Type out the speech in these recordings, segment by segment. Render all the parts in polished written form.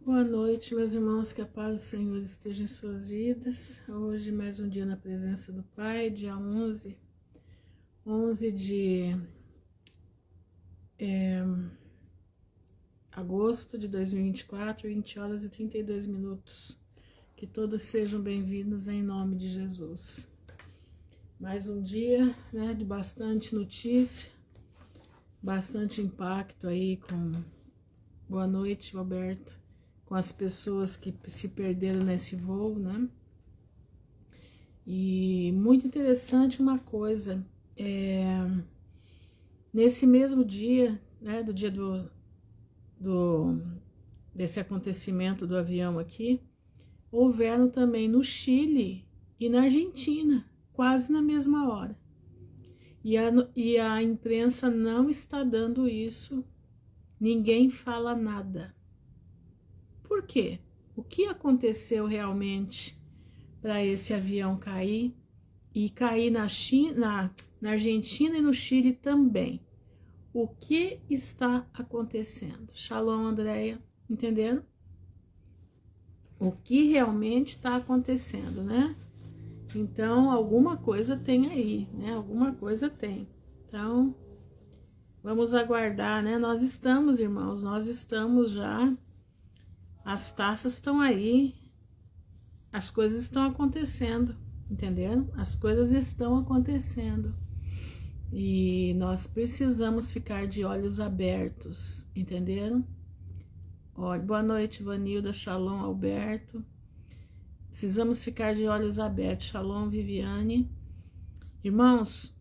Boa noite, meus irmãos, que a paz do Senhor esteja em suas vidas. Hoje mais um dia na presença do Pai, dia 11 de agosto de 2024, 20 horas e 32 minutos. Que todos sejam bem-vindos em nome de Jesus. Mais um dia, né, de bastante notícia, bastante impacto aí com... Boa noite, Roberto. Com as pessoas que se perderam nesse voo, né? E muito interessante uma coisa, nesse mesmo dia, né, do dia desse acontecimento do avião aqui, houveram também no Chile e na Argentina, quase na mesma hora. E a imprensa não está dando isso, ninguém fala nada. Por quê? O que aconteceu realmente para esse avião cair e cair na Argentina e no Chile também? O que está acontecendo? Shalom, Andréia, entendendo? O que realmente está acontecendo, né? Então, alguma coisa tem aí, né? Alguma coisa tem. Então, vamos aguardar, né? Nós estamos, irmãos, nós estamos já... As taças estão aí, as coisas estão acontecendo, entenderam? As coisas estão acontecendo e nós precisamos ficar de olhos abertos, entenderam? Olha, boa noite, Vanilda, Shalom, Alberto. Precisamos ficar de olhos abertos, Shalom, Viviane. Irmãos,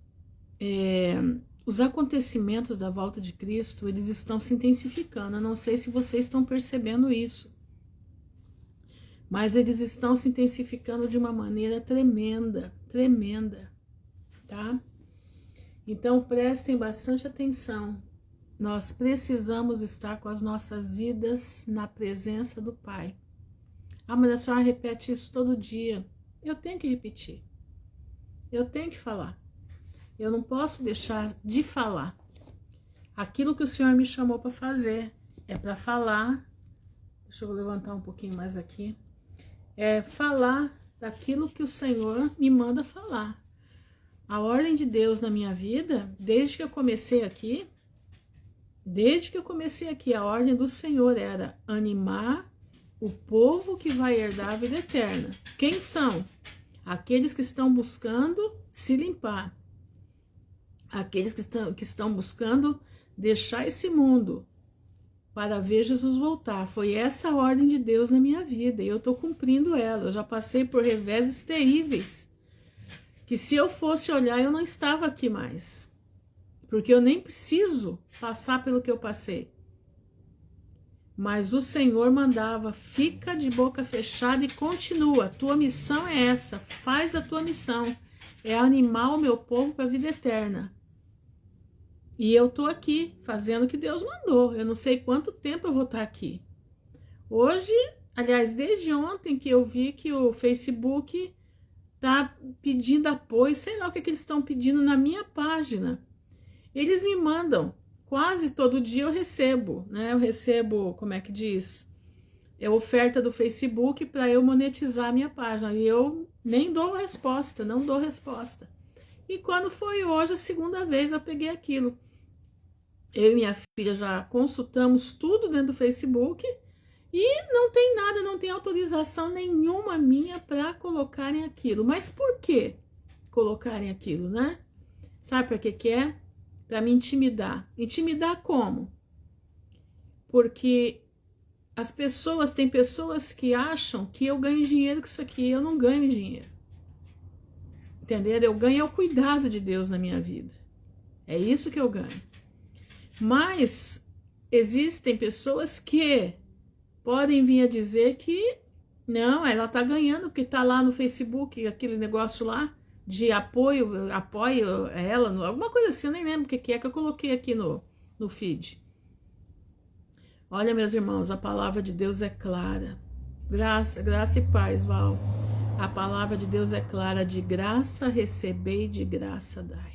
os acontecimentos da volta de Cristo, eles estão se intensificando. Eu não sei se vocês estão percebendo isso, mas eles estão se intensificando de uma maneira tremenda, tremenda, tá? Então prestem bastante atenção. Nós precisamos estar com as nossas vidas na presença do Pai. Ah, mas a senhora repete isso todo dia. Eu tenho que repetir. Eu tenho que falar. Eu não posso deixar de falar. Aquilo que o Senhor me chamou para fazer é para falar. Deixa eu levantar um pouquinho mais aqui. É falar daquilo que o Senhor me manda falar. A ordem de Deus na minha vida, desde que eu comecei aqui, a ordem do Senhor era animar o povo que vai herdar a vida eterna. Quem são? Aqueles que estão buscando se limpar. Aqueles que estão buscando deixar esse mundo para ver Jesus voltar. Foi essa a ordem de Deus na minha vida e eu estou cumprindo ela. Eu já passei por reveses terríveis, que se eu fosse olhar eu não estava aqui mais, porque eu nem preciso passar pelo que eu passei. Mas o Senhor mandava, fica de boca fechada e continua. Tua missão é essa, faz a tua missão, é animar o meu povo para a vida eterna. E eu tô aqui, fazendo o que Deus mandou. Eu não sei quanto tempo eu vou estar aqui. Hoje, aliás, desde ontem que eu vi que o Facebook tá pedindo apoio, sei lá o que eles estão pedindo na minha página. Eles me mandam, quase todo dia eu recebo, né? Eu recebo, como é que diz? É oferta do Facebook para eu monetizar a minha página. E eu nem dou resposta, não dou resposta. E quando foi hoje, a segunda vez, eu peguei aquilo. Eu e minha filha já consultamos tudo dentro do Facebook e não tem nada, não tem autorização nenhuma minha para colocarem aquilo. Mas por que colocarem aquilo, né? Sabe para que é? Para me intimidar. Intimidar como? Porque tem pessoas que acham que eu ganho dinheiro com isso aqui. Eu não ganho dinheiro. Entenderam? Eu ganho o cuidado de Deus na minha vida. É isso que eu ganho. Mas existem pessoas que podem vir a dizer que não, ela tá ganhando porque tá lá no Facebook, aquele negócio lá de apoio ela, alguma coisa assim, eu nem lembro o que é que eu coloquei aqui no feed. Olha, meus irmãos, a palavra de Deus é clara. Graça e paz, Val. A palavra de Deus é clara, de graça recebei, de graça dai.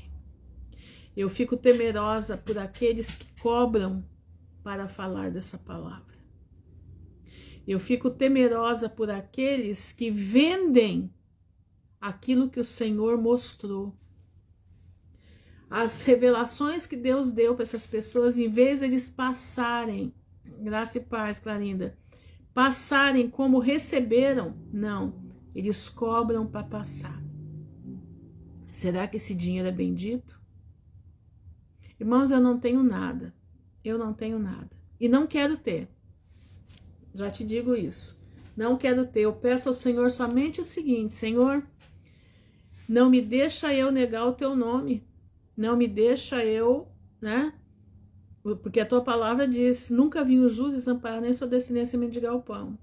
Eu fico temerosa por aqueles que cobram para falar dessa palavra. Eu fico temerosa por aqueles que vendem aquilo que o Senhor mostrou. As revelações que Deus deu para essas pessoas, em vez de eles passarem, graça e paz, Clarinda, passarem como receberam, não, eles cobram para passar. Será que esse dinheiro é bendito? Irmãos, eu não tenho nada. Eu não tenho nada. E não quero ter. Já te digo isso. Não quero ter. Eu peço ao Senhor somente o seguinte: Senhor, não me deixa eu negar o teu nome. Não me deixa eu, né? Porque a tua palavra diz: nunca vi o justo desamparado, nem sua descendência mendigar o pão.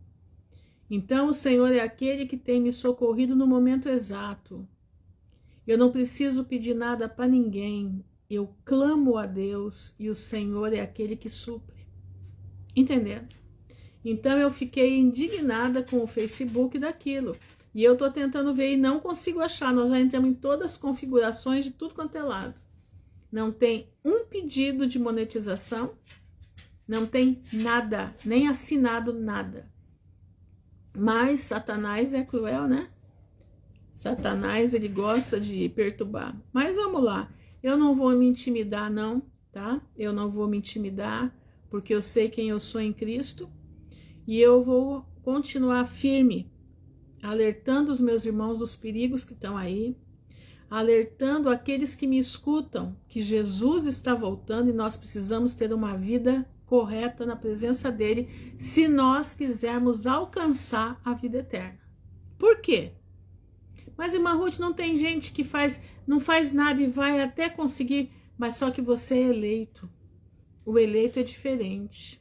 Então o Senhor é aquele que tem me socorrido no momento exato. Eu não preciso pedir nada para ninguém. Eu clamo a Deus e o Senhor é aquele que supre. Entendendo? Então eu fiquei indignada com o Facebook daquilo. E eu tô tentando ver e não consigo achar. Nós já entramos em todas as configurações de tudo quanto é lado. Não tem um pedido de monetização. Não tem nada, nem assinado nada. Mas Satanás é cruel, né? Satanás, ele gosta de perturbar. Mas vamos lá. Eu não vou me intimidar, não, tá? Eu não vou me intimidar, porque eu sei quem eu sou em Cristo. E eu vou continuar firme, alertando os meus irmãos dos perigos que estão aí, alertando aqueles que me escutam que Jesus está voltando e nós precisamos ter uma vida correta na presença dele, se nós quisermos alcançar a vida eterna. Por quê? Mas, irmã Ruth, não tem gente que não faz nada e vai até conseguir, mas só que você é eleito. O eleito é diferente.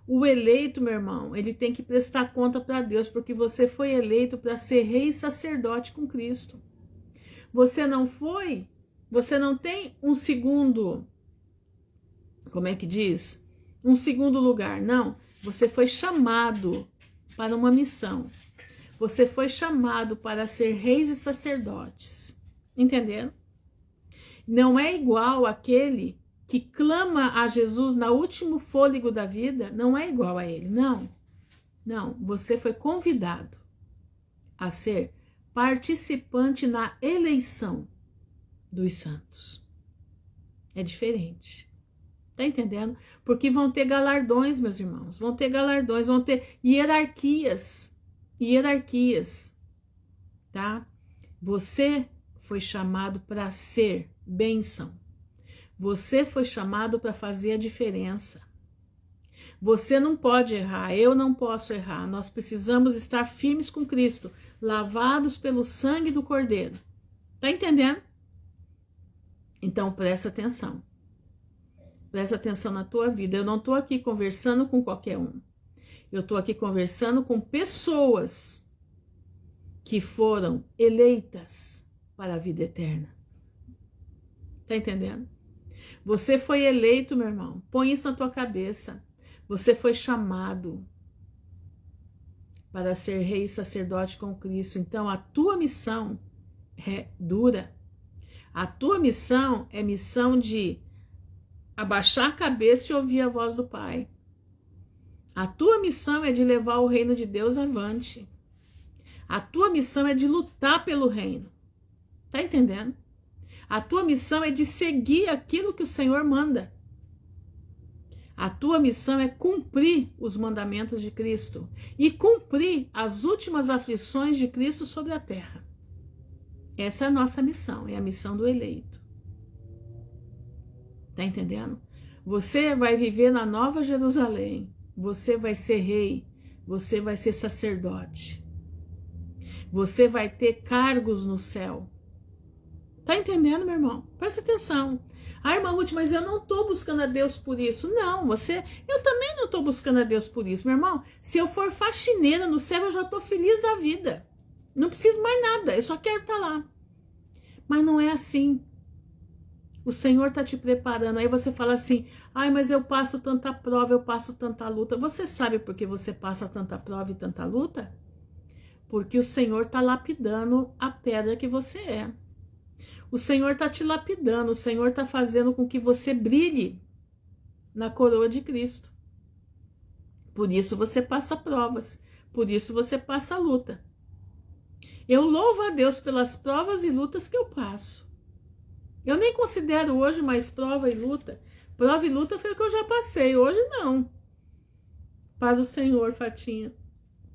O eleito, meu irmão, ele tem que prestar conta para Deus, porque você foi eleito para ser rei e sacerdote com Cristo. Você não tem um segundo, como é que diz? Um segundo lugar, não. Você foi chamado para uma missão. Você foi chamado para ser reis e sacerdotes. Entendendo? Não é igual aquele que clama a Jesus no último fôlego da vida, não é igual a ele, não. Não, você foi convidado a ser participante na eleição dos santos. É diferente. Tá entendendo? Porque vão ter galardões, meus irmãos, vão ter galardões, vão ter hierarquias, tá? Você foi chamado para ser bênção. Você foi chamado para fazer a diferença. Você não pode errar, eu não posso errar. Nós precisamos estar firmes com Cristo, lavados pelo sangue do Cordeiro. Tá entendendo? Então presta atenção. Presta atenção na tua vida. Eu não estou aqui conversando com qualquer um. Eu estou aqui conversando com pessoas que foram eleitas para a vida eterna. Tá entendendo? Você foi eleito, meu irmão. Põe isso na tua cabeça. Você foi chamado para ser rei e sacerdote com Cristo. Então, a tua missão é dura. A tua missão é missão de abaixar a cabeça e ouvir a voz do Pai. A tua missão é de levar o reino de Deus avante. A tua missão é de lutar pelo reino. Tá entendendo? A tua missão é de seguir aquilo que o Senhor manda. A tua missão é cumprir os mandamentos de Cristo e cumprir as últimas aflições de Cristo sobre a terra. Essa é a nossa missão, é a missão do eleito. Tá entendendo? Você vai viver na Nova Jerusalém, você vai ser rei, você vai ser sacerdote. Você vai ter cargos no céu. Tá entendendo, meu irmão? Presta atenção. Ah, irmã Ruth, mas eu não tô buscando a Deus por isso. Não, eu também não tô buscando a Deus por isso. Meu irmão, se eu for faxineira no céu, eu já tô feliz da vida. Não preciso mais nada, eu só quero estar lá. Mas não é assim. O Senhor tá te preparando. Aí você fala assim, ai, mas eu passo tanta prova, eu passo tanta luta. Você sabe por que você passa tanta prova e tanta luta? Porque o Senhor tá lapidando a pedra que você é. O Senhor está te lapidando, o Senhor está fazendo com que você brilhe na coroa de Cristo. Por isso você passa provas, por isso você passa luta. Eu louvo a Deus pelas provas e lutas que eu passo. Eu nem considero hoje mais prova e luta. Prova e luta foi o que eu já passei, hoje não. Paz o Senhor, Fatinha.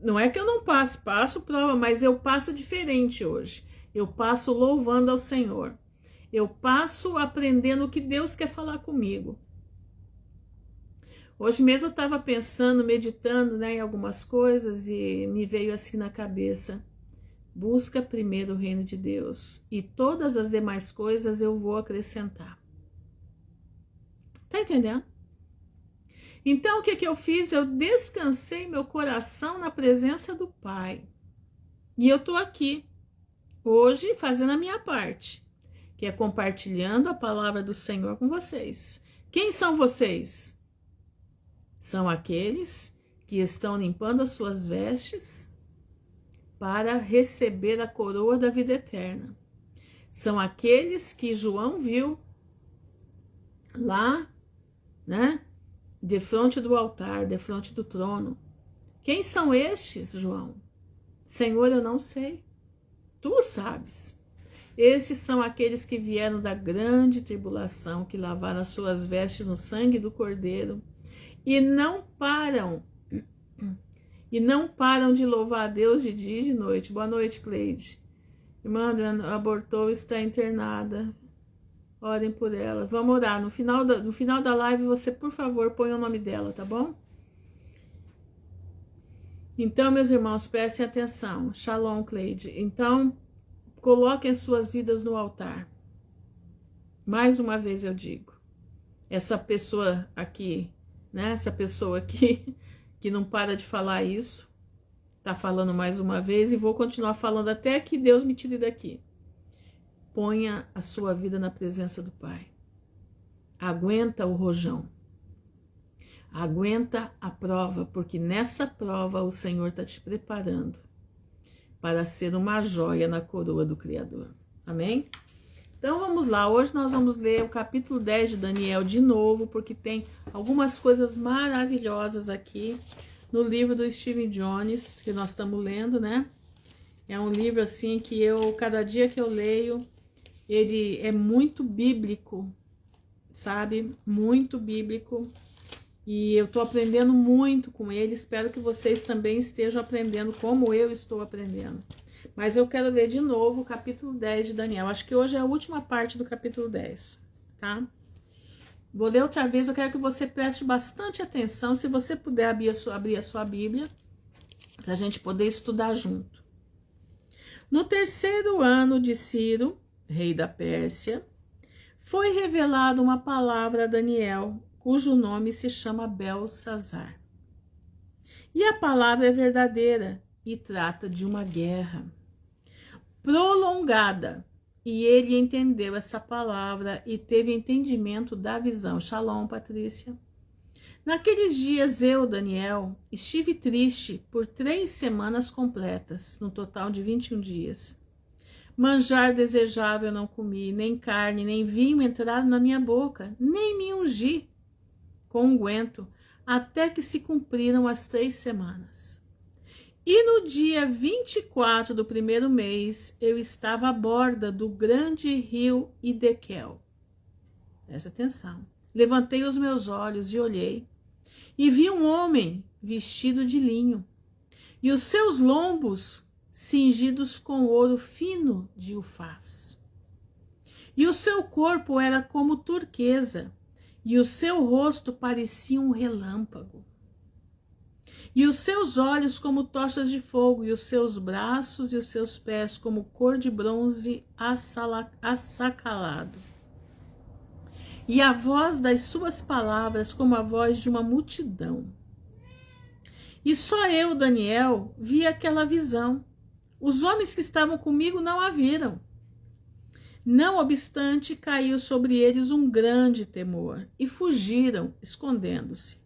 Não é que eu não passo prova, mas eu passo diferente hoje. Eu passo louvando ao Senhor. Eu passo aprendendo o que Deus quer falar comigo. Hoje mesmo eu estava pensando, meditando, né, em algumas coisas e me veio assim na cabeça. Busca primeiro o reino de Deus e todas as demais coisas eu vou acrescentar. Tá entendendo? Então o que eu fiz? Eu descansei meu coração na presença do Pai. E eu tô aqui hoje fazendo a minha parte, que é compartilhando a palavra do Senhor com vocês. Quem são vocês? São aqueles que estão limpando as suas vestes para receber a coroa da vida eterna. São aqueles que João viu lá, né, de frente do altar, de frente do trono. Quem são estes, João? Senhor, eu não sei. Tu sabes. Estes são aqueles que vieram da grande tribulação, que lavaram as suas vestes no sangue do Cordeiro e não param de louvar a Deus de dia e de noite. Boa noite, Cleide. Irmã, abortou, está internada. Orem por ela. Vamos orar. No final da live, você, por favor, põe o nome dela, tá bom? Então, meus irmãos, prestem atenção. Shalom, Cleide. Então, coloquem suas vidas no altar. Mais uma vez eu digo. Essa pessoa aqui, né? Essa pessoa aqui que não para de falar isso, tá falando mais uma vez e vou continuar falando até que Deus me tire daqui. Ponha a sua vida na presença do Pai. Aguenta o rojão. Aguenta a prova, porque nessa prova o Senhor está te preparando para ser uma joia na coroa do Criador. Amém? Então vamos lá, hoje nós vamos ler o capítulo 10 de Daniel de novo, porque tem algumas coisas maravilhosas aqui no livro do Stephen Jones, que nós estamos lendo, né? É um livro assim que cada dia que eu leio, ele é muito bíblico, sabe? Muito bíblico. E eu estou aprendendo muito com ele, espero que vocês também estejam aprendendo como eu estou aprendendo. Mas eu quero ler de novo o capítulo 10 de Daniel. Acho que hoje é a última parte do capítulo 10, tá? Vou ler outra vez, eu quero que você preste bastante atenção, se você puder abrir a sua Bíblia, para a gente poder estudar junto. No terceiro ano de Ciro, rei da Pérsia, foi revelada uma palavra a Daniel, cujo nome se chama Belsazar. E a palavra é verdadeira e trata de uma guerra prolongada. E ele entendeu essa palavra e teve entendimento da visão. Shalom, Patrícia. Naqueles dias eu, Daniel, estive triste por 3 semanas completas, no total de 21 dias. Manjar desejável não comi, nem carne, nem vinho entraram na minha boca, nem me ungi com unguento, até que se cumpriram as 3 semanas. E no dia 24 do primeiro mês, eu estava à borda do grande rio Idequel. Presta atenção. Levantei os meus olhos e olhei, e vi um homem vestido de linho, e os seus lombos cingidos com ouro fino de Ufaz. E o seu corpo era como turquesa, e o seu rosto parecia um relâmpago. E os seus olhos como tochas de fogo, e os seus braços e os seus pés como cor de bronze assacalado. E a voz das suas palavras como a voz de uma multidão. E só eu, Daniel, vi aquela visão. Os homens que estavam comigo não a viram. Não obstante, caiu sobre eles um grande temor, e fugiram, escondendo-se.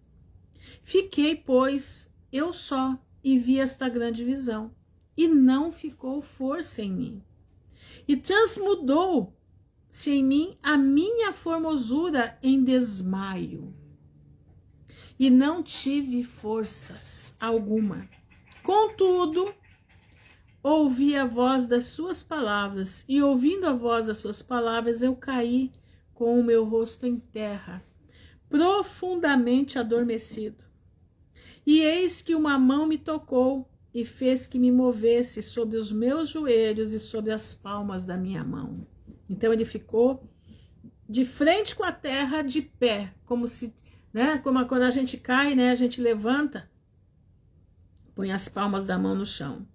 Fiquei, pois, eu só, e vi esta grande visão, e não ficou força em mim. E transmudou-se em mim a minha formosura em desmaio. e não tive forças alguma. Contudo, ouvi a voz das suas palavras, e ouvindo a voz das suas palavras, eu caí com o meu rosto em terra, profundamente adormecido. E eis que uma mão me tocou e fez que me movesse sobre os meus joelhos e sobre as palmas da minha mão. Então ele ficou de frente com a terra, de pé, como se, né, como quando a gente cai, né, a gente levanta, põe as palmas da mão no chão.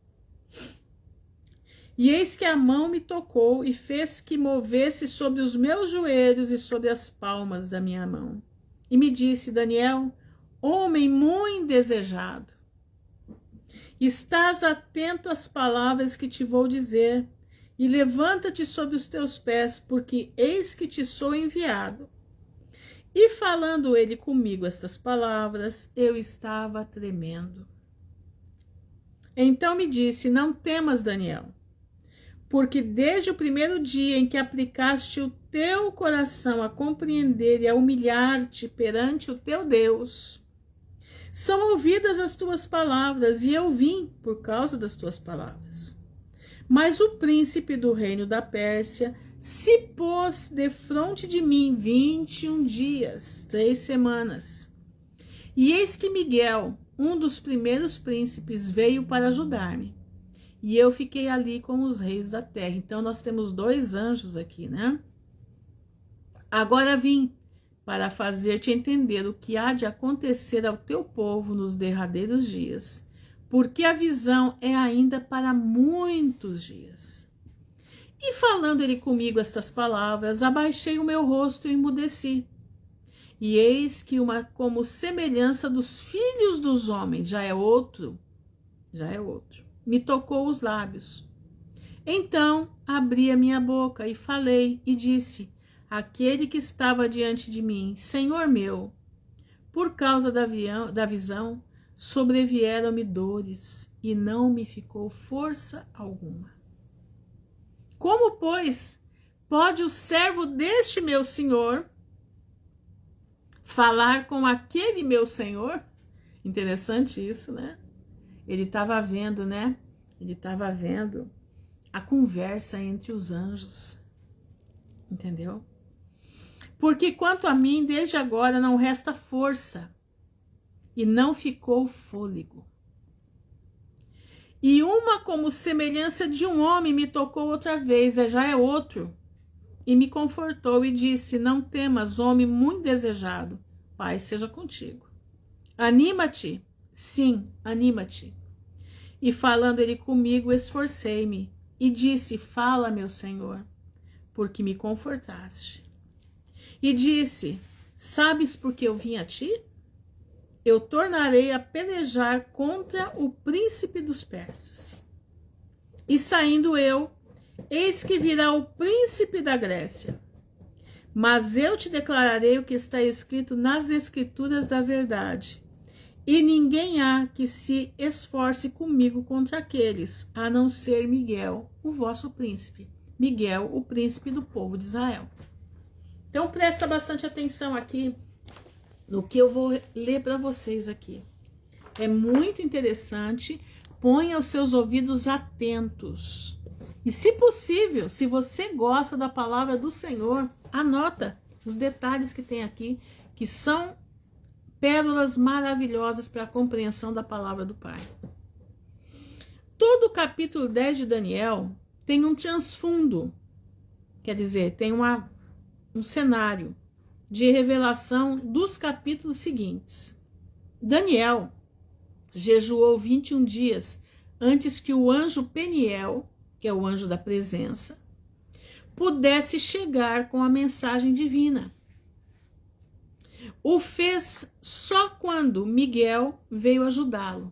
E eis que a mão me tocou e fez que movesse sobre os meus joelhos e sobre as palmas da minha mão. E me disse: Daniel, homem muito desejado, estás atento às palavras que te vou dizer, e levanta-te sobre os teus pés, porque eis que te sou enviado. E falando ele comigo estas palavras, eu estava tremendo. Então me disse: não temas, Daniel, porque desde o primeiro dia em que aplicaste o teu coração a compreender e a humilhar-te perante o teu Deus, são ouvidas as tuas palavras, e eu vim por causa das tuas palavras. Mas o príncipe do reino da Pérsia se pôs defronte de mim 21 dias, 3 semanas. E eis que Miguel, um dos primeiros príncipes, veio para ajudar-me. E eu fiquei ali com os reis da terra. Então nós temos 2 anjos aqui, né? Agora vim para fazer-te entender o que há de acontecer ao teu povo nos derradeiros dias, porque a visão é ainda para muitos dias. E falando ele comigo estas palavras, abaixei o meu rosto e emudeci. E eis que uma como semelhança dos filhos dos homens, já é outro, me tocou os lábios. Então abri a minha boca e falei e disse: aquele que estava diante de mim, Senhor meu, por causa da visão, sobrevieram-me dores e não me ficou força alguma. Como, pois, pode o servo deste meu senhor falar com aquele meu senhor? Interessante isso, né? Ele estava vendo, né? Ele estava vendo a conversa entre os anjos. Entendeu? Porque quanto a mim, desde agora não resta força e não ficou fôlego. E uma como semelhança de um homem me tocou outra vez, já é outro, e me confortou e disse: não temas, homem muito desejado, Pai seja contigo. Anima-te, sim, anima-te. E falando ele comigo, esforcei-me e disse: fala, meu Senhor, porque me confortaste. E disse: sabes por que eu vim a ti? Eu tornarei a pelejar contra o príncipe dos persas. E saindo eu, eis que virá o príncipe da Grécia. Mas eu te declararei o que está escrito nas escrituras da verdade. E ninguém há que se esforce comigo contra aqueles, a não ser Miguel, o vosso príncipe. Miguel, o príncipe do povo de Israel. Então presta bastante atenção aqui no que eu vou ler para vocês aqui. É muito interessante, ponha os seus ouvidos atentos. E se possível, se você gosta da palavra do Senhor, anota os detalhes que tem aqui, que são pérolas maravilhosas para a compreensão da palavra do Pai. Todo o capítulo 10 de Daniel tem um transfundo, quer dizer, tem um cenário de revelação dos capítulos seguintes. Daniel jejuou 21 dias antes que o anjo Peniel, que é o anjo da presença, pudesse chegar com a mensagem divina. O fez só quando Miguel veio ajudá-lo.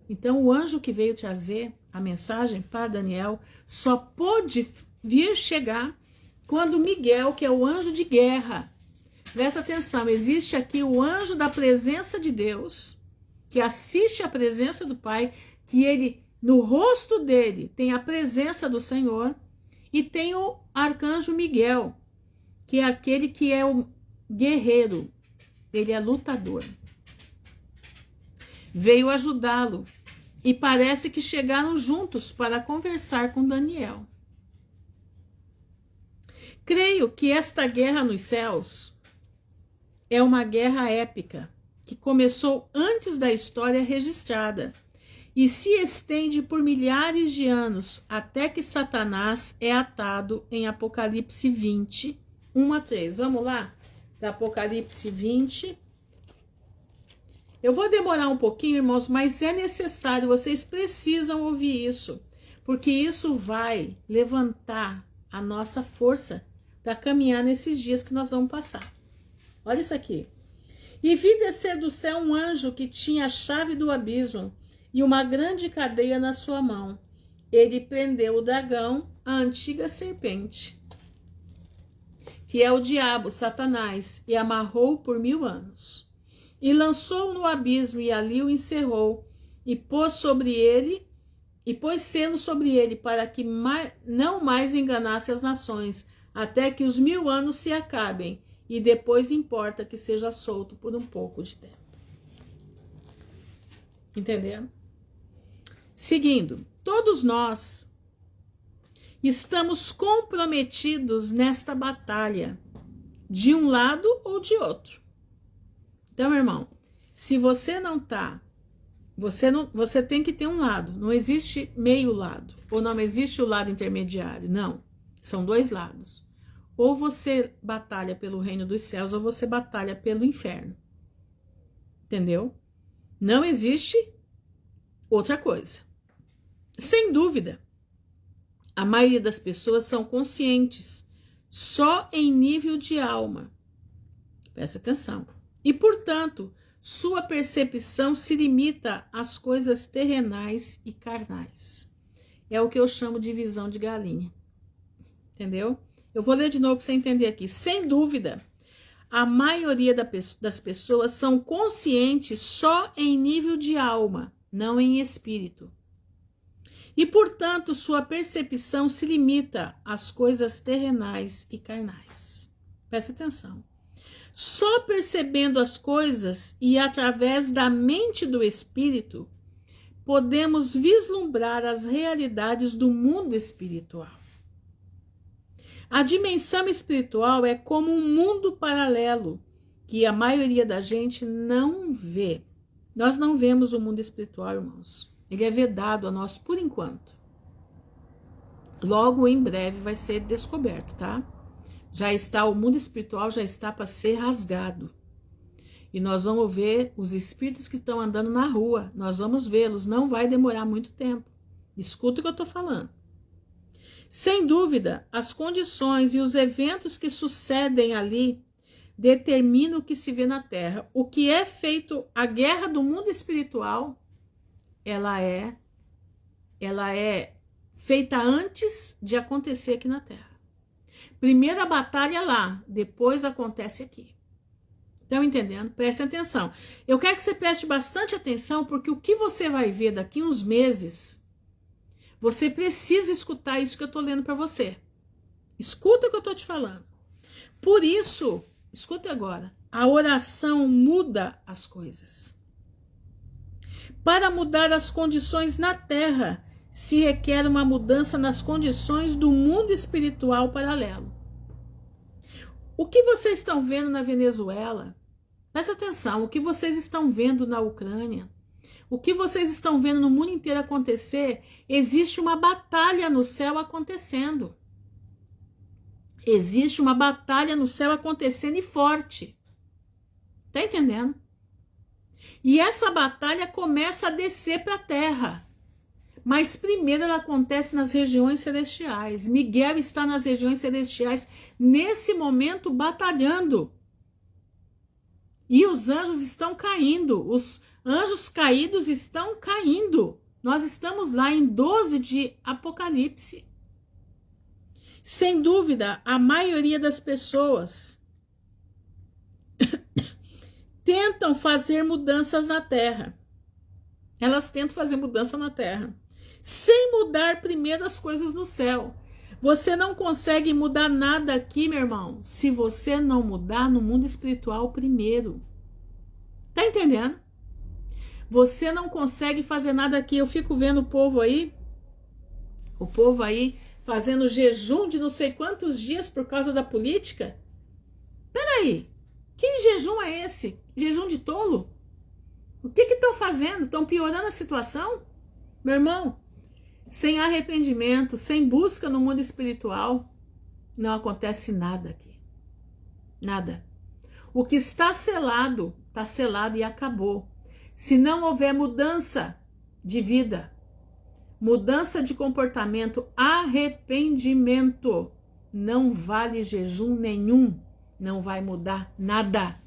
Então o anjo que veio trazer a mensagem para Daniel só pôde vir chegar quando Miguel, que é o anjo de guerra, presta atenção, existe aqui o anjo da presença de Deus, que assiste a presença do Pai, que ele, no rosto dele, tem a presença do Senhor, e tem o arcanjo Miguel, que é aquele que é o guerreiro, ele é lutador. veio ajudá-lo e parece que chegaram juntos para conversar com Daniel. Creio que esta guerra nos céus é uma guerra épica que começou antes da história registrada e se estende por milhares de anos até que Satanás é atado em Apocalipse 20, 1 a 3. Vamos lá? Da Apocalipse 20. Eu vou demorar um pouquinho, irmãos, mas é necessário, vocês precisam ouvir isso, porque isso vai levantar a nossa força para caminhar nesses dias que nós vamos passar. Olha isso aqui. E vi descer do céu um anjo que tinha a chave do abismo e uma grande cadeia na sua mão. Ele prendeu o dragão, a antiga serpente, que é o diabo, Satanás, e amarrou por 1000 anos. E lançou-o no abismo e ali o encerrou, e pôs selo sobre ele, para que não mais enganasse as nações, até que os 1000 anos se acabem, e depois importa que seja solto por um pouco de tempo. Entendendo? Seguindo, todos nós estamos comprometidos nesta batalha, de um lado ou de outro. Então, meu irmão, se você não tá, você tem que ter um lado, não existe meio lado, ou não existe o lado intermediário, não, são dois lados. Ou você batalha pelo reino dos céus, ou você batalha pelo inferno. Entendeu? Não existe outra coisa. Sem dúvida, a maioria das pessoas são conscientes só em nível de alma. Presta atenção. E, portanto, sua percepção se limita às coisas terrenais e carnais. É o que eu chamo de visão de galinha. Entendeu? Eu vou ler de novo para você entender aqui. Sem dúvida, a maioria das pessoas são conscientes só em nível de alma, não em espírito. E, portanto, sua percepção se limita às coisas terrenais e carnais. Presta atenção. Só percebendo as coisas e através da mente do espírito, podemos vislumbrar as realidades do mundo espiritual. A dimensão espiritual é como um mundo paralelo que a maioria da gente não vê. Nós não vemos o mundo espiritual, irmãos. Ele é vedado a nós por enquanto. Logo, em breve, vai ser descoberto, tá? O mundo espiritual já está para ser rasgado. E nós vamos ver os espíritos que estão andando na rua. Nós vamos vê-los, não vai demorar muito tempo. Escuta o que eu estou falando. Sem dúvida, as condições e os eventos que sucedem ali determinam o que se vê na Terra. O que é feito, a guerra do mundo espiritual, ela é feita antes de acontecer aqui na Terra. Primeiro a batalha lá, depois acontece aqui. Estão entendendo? Preste atenção. Eu quero que você preste bastante atenção, porque o que você vai ver daqui uns meses, você precisa escutar isso que eu estou lendo para você. Escuta o que eu estou te falando. Por isso, escuta agora, a oração muda as coisas. Para mudar as condições na Terra, se requer uma mudança nas condições do mundo espiritual paralelo. O que vocês estão vendo na Venezuela, presta atenção, o que vocês estão vendo na Ucrânia, o que vocês estão vendo no mundo inteiro acontecer, existe uma batalha no céu acontecendo. Existe uma batalha no céu acontecendo e forte. Tá entendendo? E essa batalha começa a descer para a terra. Mas primeiro ela acontece nas regiões celestiais. Miguel está nas regiões celestiais nesse momento batalhando. E os anjos estão caindo. Os anjos caídos estão caindo. Nós estamos lá em 12 de Apocalipse. Sem dúvida, a maioria das pessoas tentam fazer mudanças na Terra. Elas tentam fazer mudança na Terra, sem mudar primeiro as coisas no céu. Você não consegue mudar nada aqui, meu irmão, se você não mudar no mundo espiritual primeiro. Tá entendendo? Você não consegue fazer nada aqui. Eu fico vendo o povo aí fazendo jejum de não sei quantos dias por causa da política. Peraí, que jejum é esse? Jejum de tolo? O que estão fazendo? Estão piorando a situação? Meu irmão, sem arrependimento, sem busca no mundo espiritual, não acontece nada aqui. Nada. O que está selado e acabou. Se não houver mudança de vida, mudança de comportamento, arrependimento, não vale jejum nenhum, não vai mudar nada.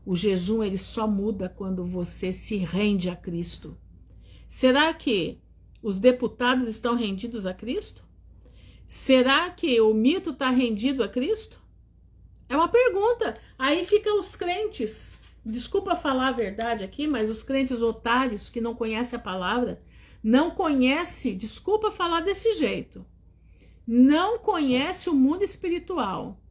O jejum ele só muda quando você se rende a Cristo. Será que os deputados estão rendidos a Cristo? Será que o mito está rendido a Cristo? É uma pergunta. Aí ficam os crentes, desculpa falar a verdade aqui, mas os crentes otários que não conhecem a palavra, não conhecem, desculpa falar desse jeito, não conhecem o mundo espiritual.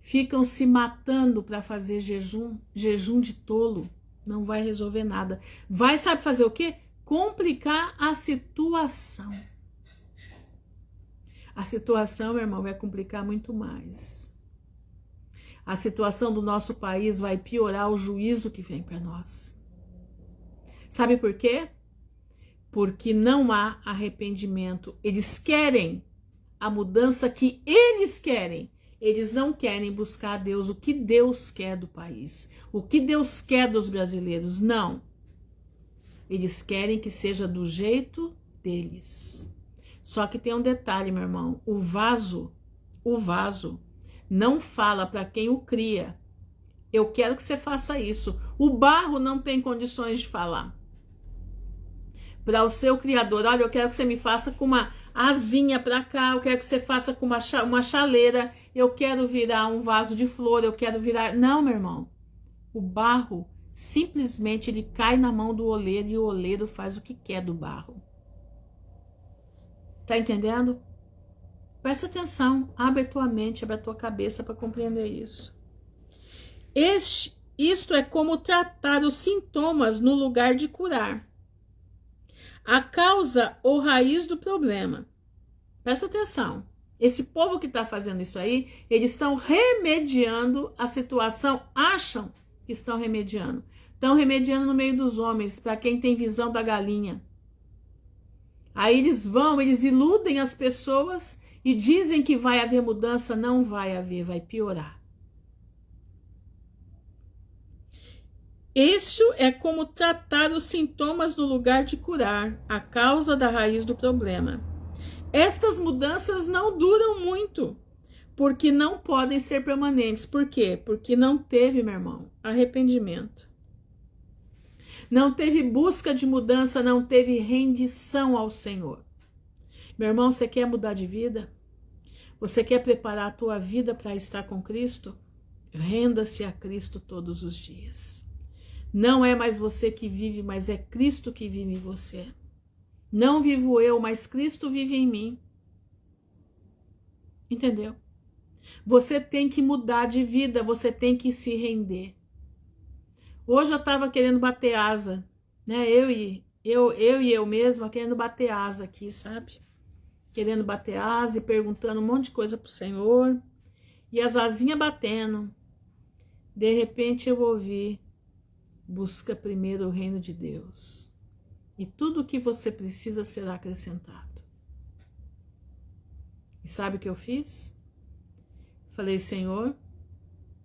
Ficam se matando para fazer jejum de tolo. Não vai resolver nada. Vai, sabe fazer o quê? Complicar a situação. A situação, meu irmão, vai complicar muito mais. A situação do nosso país vai piorar o juízo que vem para nós. Sabe por quê? Porque não há arrependimento. Eles querem a mudança que eles querem. Eles não querem buscar a Deus, o que Deus quer do país, o que Deus quer dos brasileiros, não. Eles querem que seja do jeito deles. Só que tem um detalhe, meu irmão, o vaso não fala para quem o cria. Eu quero que você faça isso. O barro não tem condições de falar para o seu criador, olha, eu quero que você me faça com uma asinha para cá, eu quero que você faça com uma chaleira, eu quero virar um vaso de flor, eu quero virar... Não, meu irmão. O barro, simplesmente, ele cai na mão do oleiro e o oleiro faz o que quer do barro. Tá entendendo? Presta atenção, abre a tua mente, abre a tua cabeça para compreender isso. Isto é como tratar os sintomas no lugar de curar. A causa ou raiz do problema. Presta atenção. Esse povo que está fazendo isso aí, eles estão remediando a situação, acham que estão remediando. Estão remediando no meio dos homens, para quem tem visão da galinha. Aí eles iludem as pessoas e dizem que vai haver mudança. Não vai haver, vai piorar. Isso é como tratar os sintomas no lugar de curar, a causa da raiz do problema. Estas mudanças não duram muito, porque não podem ser permanentes. Por quê? Porque não teve, meu irmão, arrependimento. Não teve busca de mudança, não teve rendição ao Senhor. Meu irmão, você quer mudar de vida? Você quer preparar a tua vida para estar com Cristo? Renda-se a Cristo todos os dias. Não é mais você que vive, mas é Cristo que vive em você. Não vivo eu, mas Cristo vive em mim. Entendeu? Você tem que mudar de vida, você tem que se render. Hoje eu estava querendo bater asa, né? Eu mesma querendo bater asa aqui, sabe? Querendo bater asa e perguntando um monte de coisa pro Senhor. E as asinhas batendo. De repente eu ouvi: busca primeiro o reino de Deus, e tudo o que você precisa será acrescentado. E sabe o que eu fiz? Falei: Senhor,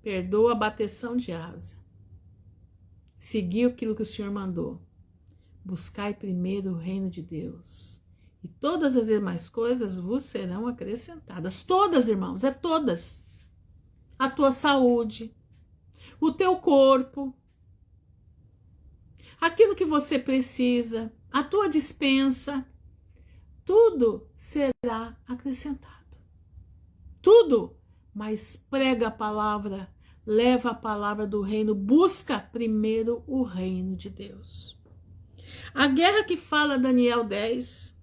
perdoa a bateção de asa. Segui aquilo que o Senhor mandou. Buscai primeiro o reino de Deus, e todas as demais coisas vos serão acrescentadas. Todas, irmãos, é todas. A tua saúde, o teu corpo, aquilo que você precisa, a tua despensa, tudo será acrescentado. Tudo. Mas prega a palavra, leva a palavra do reino, busca primeiro o reino de Deus. A guerra que fala Daniel 10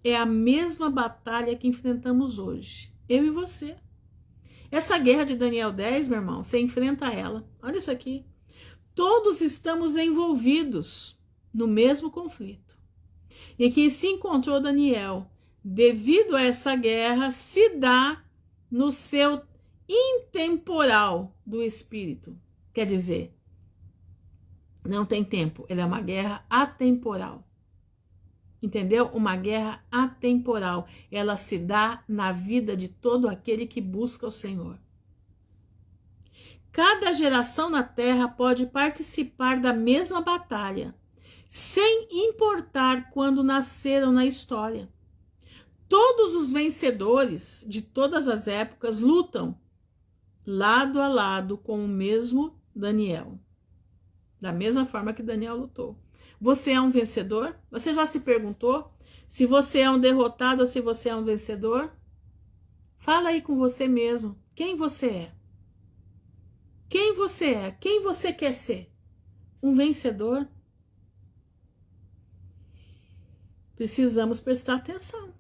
é a mesma batalha que enfrentamos hoje, eu e você. Essa guerra de Daniel 10, meu irmão, você enfrenta ela. Olha isso aqui. todos estamos envolvidos no mesmo conflito. E que se encontrou Daniel, devido a essa guerra, se dá no seu intemporal do espírito. Quer dizer, não tem tempo, ela é uma guerra atemporal. Entendeu? Uma guerra atemporal. Ela se dá na vida de todo aquele que busca o Senhor. Cada geração na Terra pode participar da mesma batalha, sem importar quando nasceram na história. Todos os vencedores de todas as épocas lutam lado a lado com o mesmo Daniel. Da mesma forma que Daniel lutou. Você é um vencedor? Você já se perguntou se você é um derrotado ou se você é um vencedor? Fala aí com você mesmo. Quem você é? Quem você é? Quem você quer ser? Um vencedor? Precisamos prestar atenção.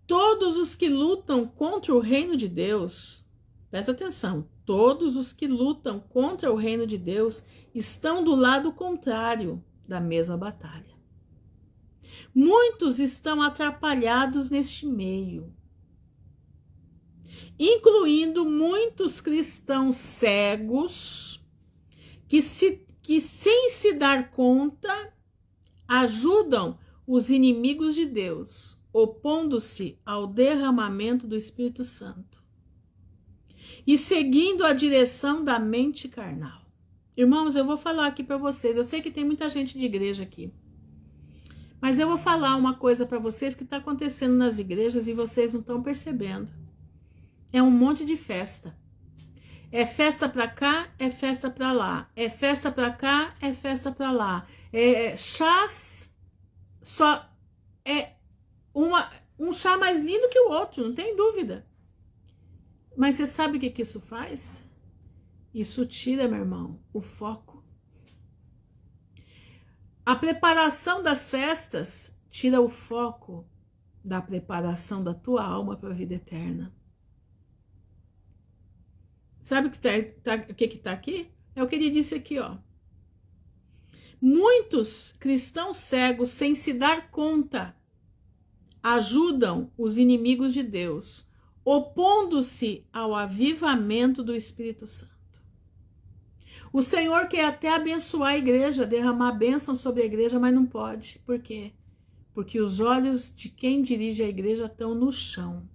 Todos os que lutam contra o reino de Deus, presta atenção, todos os que lutam contra o reino de Deus estão do lado contrário da mesma batalha. Muitos estão atrapalhados neste meio, incluindo muitos cristãos cegos que sem se dar conta, ajudam os inimigos de Deus, opondo-se ao derramamento do Espírito Santo e seguindo a direção da mente carnal. Irmãos, eu vou falar aqui para vocês, eu sei que tem muita gente de igreja aqui, mas eu vou falar uma coisa para vocês que está acontecendo nas igrejas e vocês não estão percebendo. É um monte de festa. É festa para cá, é festa para lá. É festa para cá, é festa para lá. Chás, só é um chá mais lindo que o outro, não tem dúvida. Mas você sabe o que isso faz? Isso tira, meu irmão, o foco. A preparação das festas tira o foco da preparação da tua alma para a vida eterna. Sabe o que está aqui? É o que ele disse aqui, ó. Muitos cristãos cegos, sem se dar conta, ajudam os inimigos de Deus, opondo-se ao avivamento do Espírito Santo. O Senhor quer até abençoar a igreja, derramar bênção sobre a igreja, mas não pode. Por quê? Porque os olhos de quem dirige a igreja estão no chão.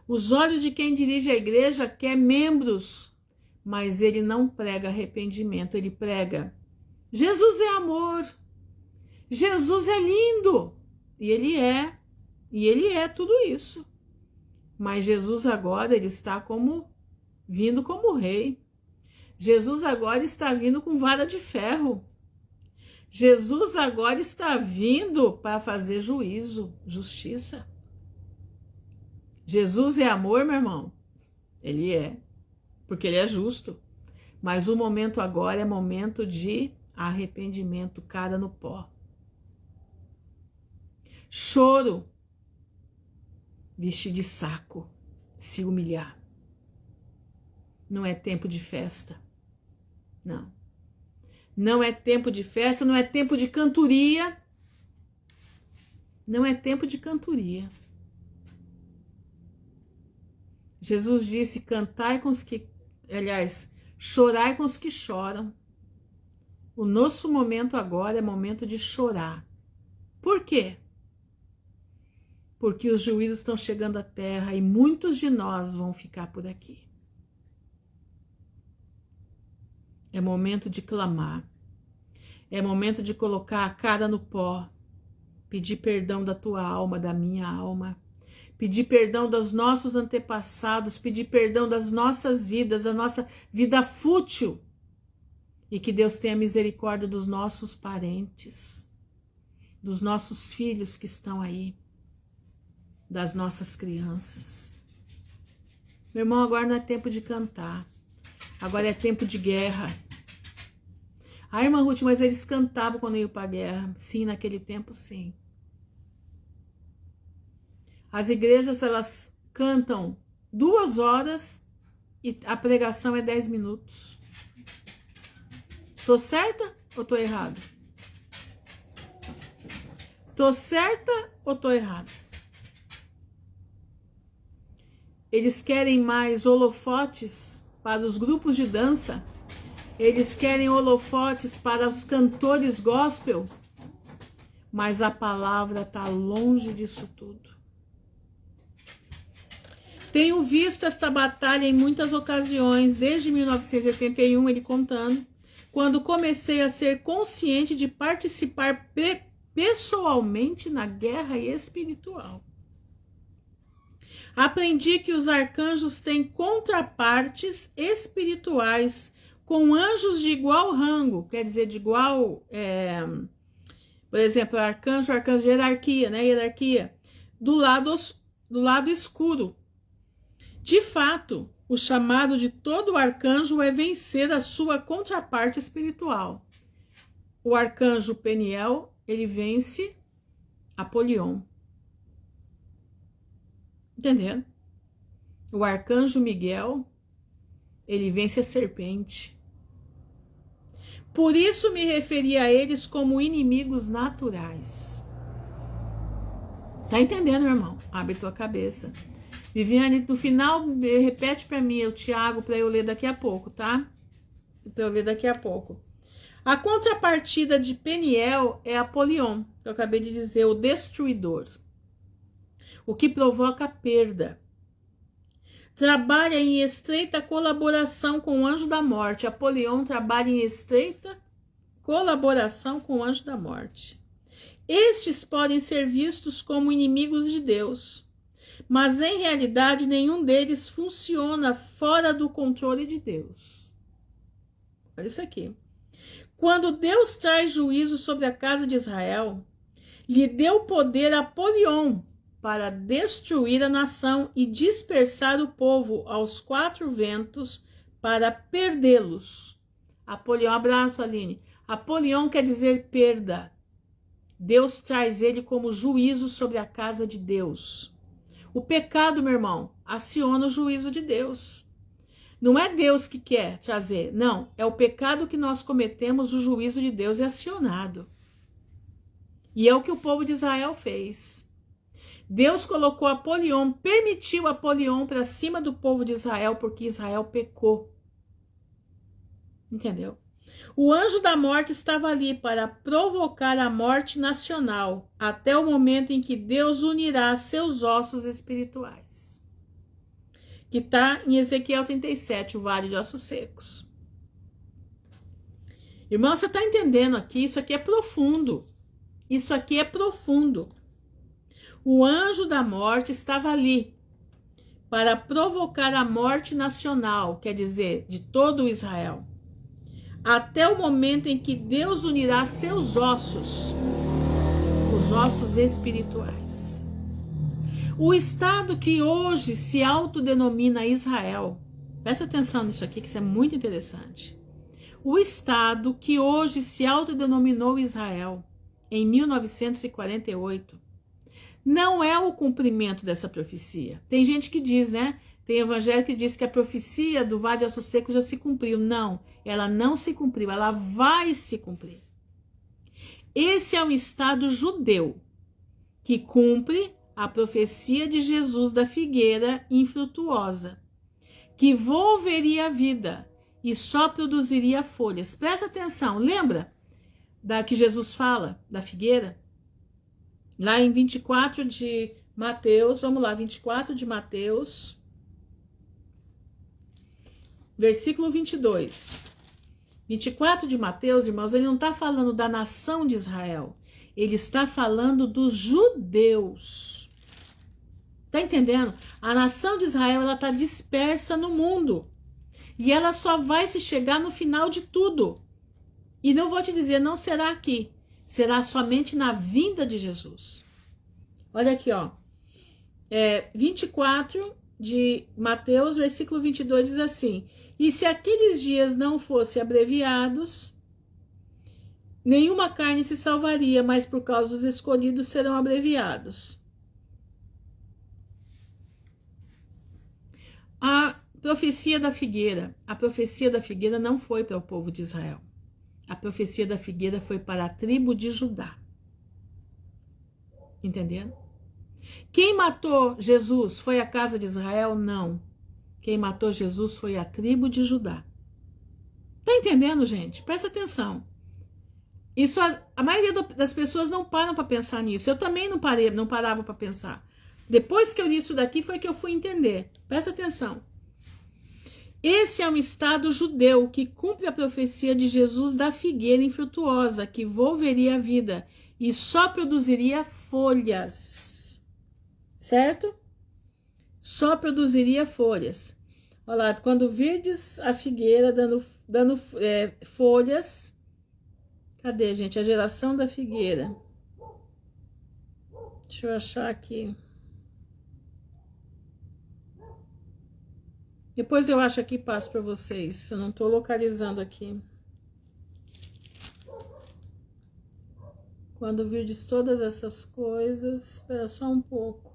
Os olhos de quem dirige a igreja quer membros, mas ele não prega arrependimento, ele prega Jesus é amor, Jesus é lindo, e ele é tudo isso. Mas Jesus agora ele está vindo como rei. Jesus agora está vindo com vara de ferro. Jesus agora está vindo para fazer juízo, justiça. Jesus é amor, meu irmão? Ele é, porque ele é justo. Mas o momento agora é momento de arrependimento, cara no pó. Choro, vestir de saco, se humilhar. Não é tempo de festa. Não. Não é tempo de festa, não é tempo de cantoria. Não é tempo de cantoria. Jesus disse, cantai com os que, aliás, chorai com os que choram. O nosso momento agora é momento de chorar. Por quê? Porque os juízos estão chegando à terra e muitos de nós vão ficar por aqui. É momento de clamar. É momento de colocar a cara no pó. Pedir perdão da tua alma, da minha alma. Pedir perdão dos nossos antepassados, pedir perdão das nossas vidas, da nossa vida fútil. E que Deus tenha misericórdia dos nossos parentes, dos nossos filhos que estão aí, das nossas crianças. Meu irmão, agora não é tempo de cantar, agora é tempo de guerra. Ah, irmã Ruth, mas eles cantavam quando iam para a guerra. Sim, naquele tempo, sim. As igrejas, elas cantam 2 horas e a pregação é 10 minutos. Tô certa ou tô errada? Tô certa ou tô errada? Eles querem mais holofotes para os grupos de dança? Eles querem holofotes para os cantores gospel? Mas a palavra está longe disso tudo. Tenho visto esta batalha em muitas ocasiões, desde 1981, ele contando, quando comecei a ser consciente de participar pessoalmente na guerra espiritual. Aprendi que os arcanjos têm contrapartes espirituais com anjos de igual rango, quer dizer, de igual, por exemplo, arcanjo de hierarquia, né? Hierarquia, do lado escuro. De fato, o chamado de todo arcanjo é vencer a sua contraparte espiritual. O arcanjo Peniel, ele vence Apolion. Entendendo? O arcanjo Miguel, ele vence a serpente. Por isso me referi a eles como inimigos naturais. Tá entendendo, meu irmão? Abre tua cabeça. Viviane, no final, repete para mim, o Tiago, para eu ler daqui a pouco, tá? Para eu ler daqui a pouco. A contrapartida de Peniel é Apolion, que eu acabei de dizer, o destruidor. O que provoca perda. Trabalha em estreita colaboração com o anjo da morte. Apolion trabalha em estreita colaboração com o anjo da morte. Estes podem ser vistos como inimigos de Deus, mas em realidade nenhum deles funciona fora do controle de Deus. Olha isso aqui. Quando Deus traz juízo sobre a casa de Israel, lhe deu poder a Apolion para destruir a nação e dispersar o povo aos quatro ventos para perdê-los. Apolion, abraço, Aline. Apolion quer dizer perda. Deus traz ele como juízo sobre a casa de Deus. O pecado, meu irmão, aciona o juízo de Deus. Não é Deus que quer trazer, não. É o pecado que nós cometemos, o juízo de Deus é acionado. E é o que o povo de Israel fez. Deus colocou Apolion, permitiu Apolion para cima do povo de Israel, porque Israel pecou. Entendeu? O anjo da morte estava ali para provocar a morte nacional, até o momento em que Deus unirá seus ossos espirituais. Que está em Ezequiel 37, o Vale de Ossos Secos. Irmão, você está entendendo aqui? Isso aqui é profundo. Isso aqui é profundo. O anjo da morte estava ali para provocar a morte nacional, quer dizer, de todo Israel, até o momento em que Deus unirá seus ossos, os ossos espirituais. O estado que hoje se autodenomina Israel, presta atenção nisso aqui, que isso é muito interessante. O estado que hoje se autodenominou Israel, em 1948, não é o cumprimento dessa profecia. Tem gente que diz, né? Tem evangélico que diz que a profecia do Vale de Ossos Secos já se cumpriu. Não, ela não se cumpriu, ela vai se cumprir. Esse é um estado judeu que cumpre a profecia de Jesus da figueira infrutuosa, que volveria a vida e só produziria folhas. Presta atenção, lembra da que Jesus fala da figueira? Lá em 24 de Mateus, vamos lá, 24 de Mateus, versículo 22. 24 de Mateus, irmãos, ele não está falando da nação de Israel. Ele está falando dos judeus. Está entendendo? A nação de Israel, ela está dispersa no mundo. E ela só vai se chegar no final de tudo. E não vou te dizer, não será aqui. Será somente na vinda de Jesus. Olha aqui, ó. 24 de Mateus, versículo 22, diz assim: e se aqueles dias não fossem abreviados, nenhuma carne se salvaria, mas por causa dos escolhidos serão abreviados. A profecia da figueira não foi para o povo de Israel. A profecia da figueira foi para a tribo de Judá. Entendendo? Quem matou Jesus foi a casa de Israel? Não. Quem matou Jesus foi a tribo de Judá. Tá entendendo, gente? Presta atenção. Isso, a maioria das pessoas não param para pensar nisso. Eu também não parava para pensar. Depois que eu li isso daqui foi que eu fui entender. Presta atenção. Esse é um estado judeu que cumpre a profecia de Jesus da figueira infrutuosa, que volveria a vida e só produziria folhas. Certo? Só produziria folhas. Olha lá, quando virdes a figueira dando folhas. Cadê, gente? A geração da figueira. Deixa eu achar aqui. Depois eu acho aqui e passo para vocês. Eu não estou localizando aqui. Quando virdes todas essas coisas... Espera só um pouco.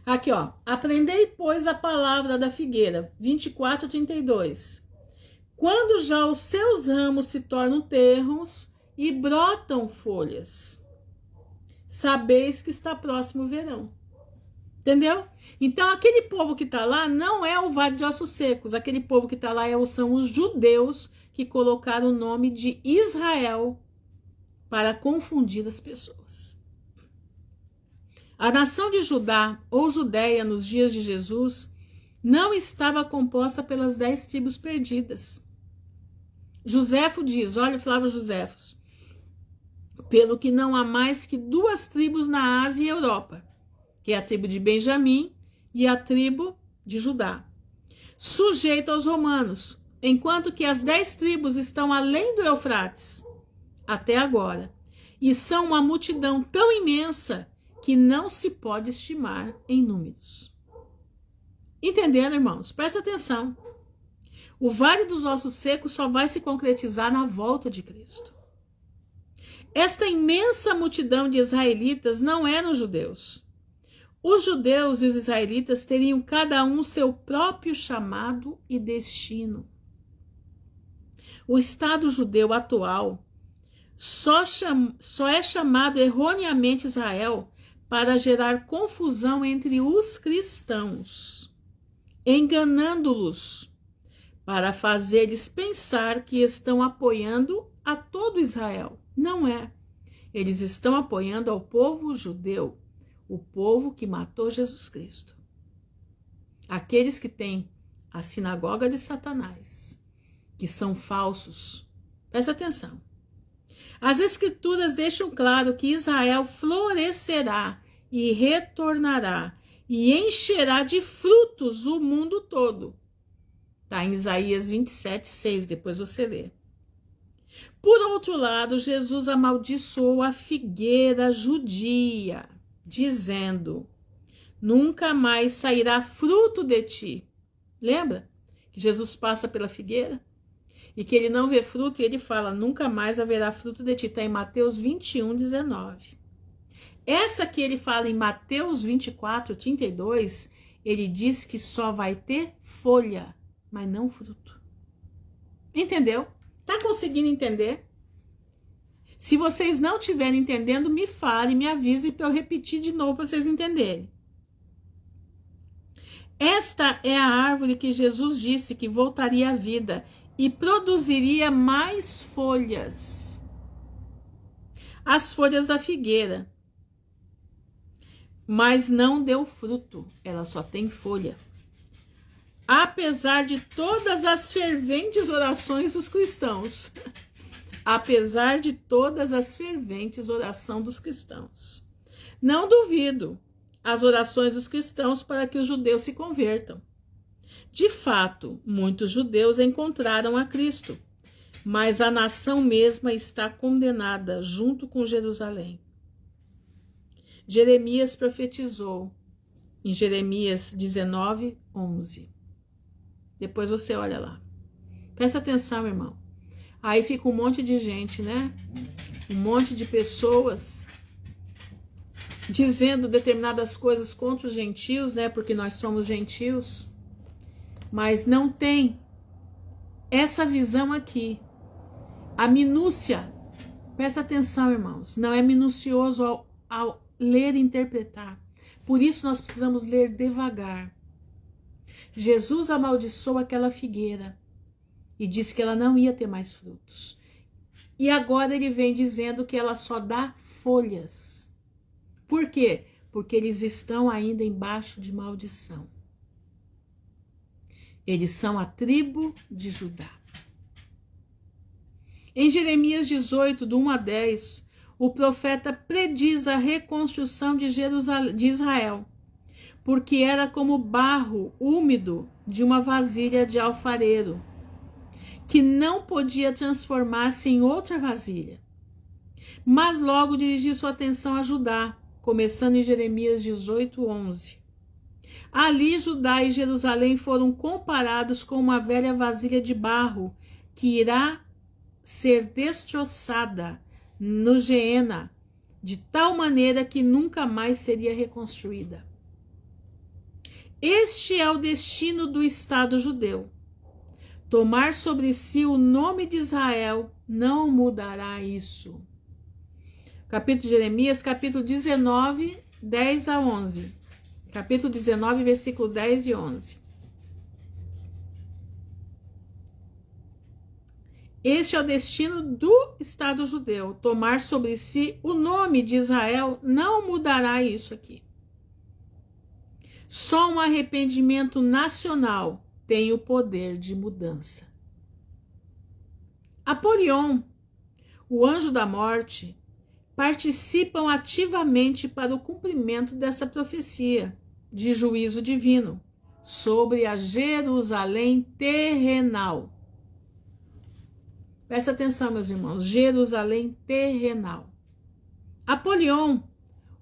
Aqui, ó. Aprendei, pois, a palavra da figueira. 24:32. Quando já os seus ramos se tornam terros e brotam folhas, sabeis que está próximo o verão. Entendeu? Então, aquele povo que está lá não é o Vale de Ossos Secos. Aquele povo que está lá são os judeus que colocaram o nome de Israel para confundir as pessoas. A nação de Judá ou Judéia nos dias de Jesus não estava composta pelas 10 tribos perdidas. Joséfo diz, olha, Flávio Joséfos, pelo que não há mais que 2 tribos na Ásia e Europa, que é a tribo de Benjamim e a tribo de Judá, sujeita aos romanos, enquanto que as 10 tribos estão além do Eufrates, até agora, e são uma multidão tão imensa que não se pode estimar em números. Entendendo, irmãos? Presta atenção. O Vale dos Ossos Secos só vai se concretizar na volta de Cristo. Esta imensa multidão de israelitas não eram judeus. Os judeus e os israelitas teriam cada um seu próprio chamado e destino. O Estado judeu atual só é chamado erroneamente Israel para gerar confusão entre os cristãos, enganando-los, para fazer-lhes pensar que estão apoiando a todo Israel. Não é. Eles estão apoiando ao povo judeu, o povo que matou Jesus Cristo. Aqueles que têm a sinagoga de Satanás, que são falsos. Presta atenção. As Escrituras deixam claro que Israel florescerá e retornará e encherá de frutos o mundo todo. Está em Isaías 27:6, depois você lê. Por outro lado, Jesus amaldiçoou a figueira judia, dizendo: nunca mais sairá fruto de ti. Lembra que Jesus passa pela figueira? E que ele não vê fruto, e ele fala, nunca mais haverá fruto de ti. Está em Mateus 21:19. Essa que ele fala em Mateus 24:32, ele diz que só vai ter folha, mas não fruto. Entendeu? Tá conseguindo entender? Se vocês não estiverem entendendo, me fale, me avise para eu repetir de novo para vocês entenderem. Esta é a árvore que Jesus disse que voltaria à vida e produziria mais folhas. As folhas da figueira. Mas não deu fruto, ela só tem folha. Apesar de todas as ferventes orações dos cristãos. Apesar de todas as ferventes orações dos cristãos. Não duvido as orações dos cristãos para que os judeus se convertam. De fato, muitos judeus encontraram a Cristo, mas a nação mesma está condenada junto com Jerusalém. Jeremias profetizou em Jeremias 19:11. Depois você olha lá. Presta atenção, irmão. Aí fica um monte de gente, né? Um monte de pessoas dizendo determinadas coisas contra os gentios, né? Porque nós somos gentios. mas não tem essa visão aqui. A minúcia, presta atenção, irmãos, não é minucioso ao ler e interpretar. Por isso nós precisamos ler devagar. Jesus amaldiçoou aquela figueira e disse que ela não ia ter mais frutos. E agora ele vem dizendo que ela só dá folhas. Por quê? Porque eles estão ainda embaixo de maldição. Eles são a tribo de Judá. Em Jeremias 18, do 1 a 10, o profeta prediz a reconstrução de Israel, porque era como barro úmido de uma vasilha de alfareiro, que não podia transformar-se em outra vasilha. Mas logo dirigiu sua atenção a Judá, começando em Jeremias 18, 11. Ali Judá e Jerusalém foram comparados com uma velha vasilha de barro, que irá ser destroçada no Geena, de tal maneira que nunca mais seria reconstruída. Este é o destino do Estado judeu. Tomar sobre si o nome de Israel não mudará isso. Capítulo de Jeremias, capítulo 19, 10 a 11. Capítulo 19, versículo 10 e 11. Este é o destino do Estado judeu. Tomar sobre si o nome de Israel não mudará isso aqui. Só um arrependimento nacional tem o poder de mudança. Apolion, o anjo da morte, participam ativamente para o cumprimento dessa profecia de juízo divino sobre a Jerusalém terrenal. Presta atenção, meus irmãos, Jerusalém terrenal. Apolion,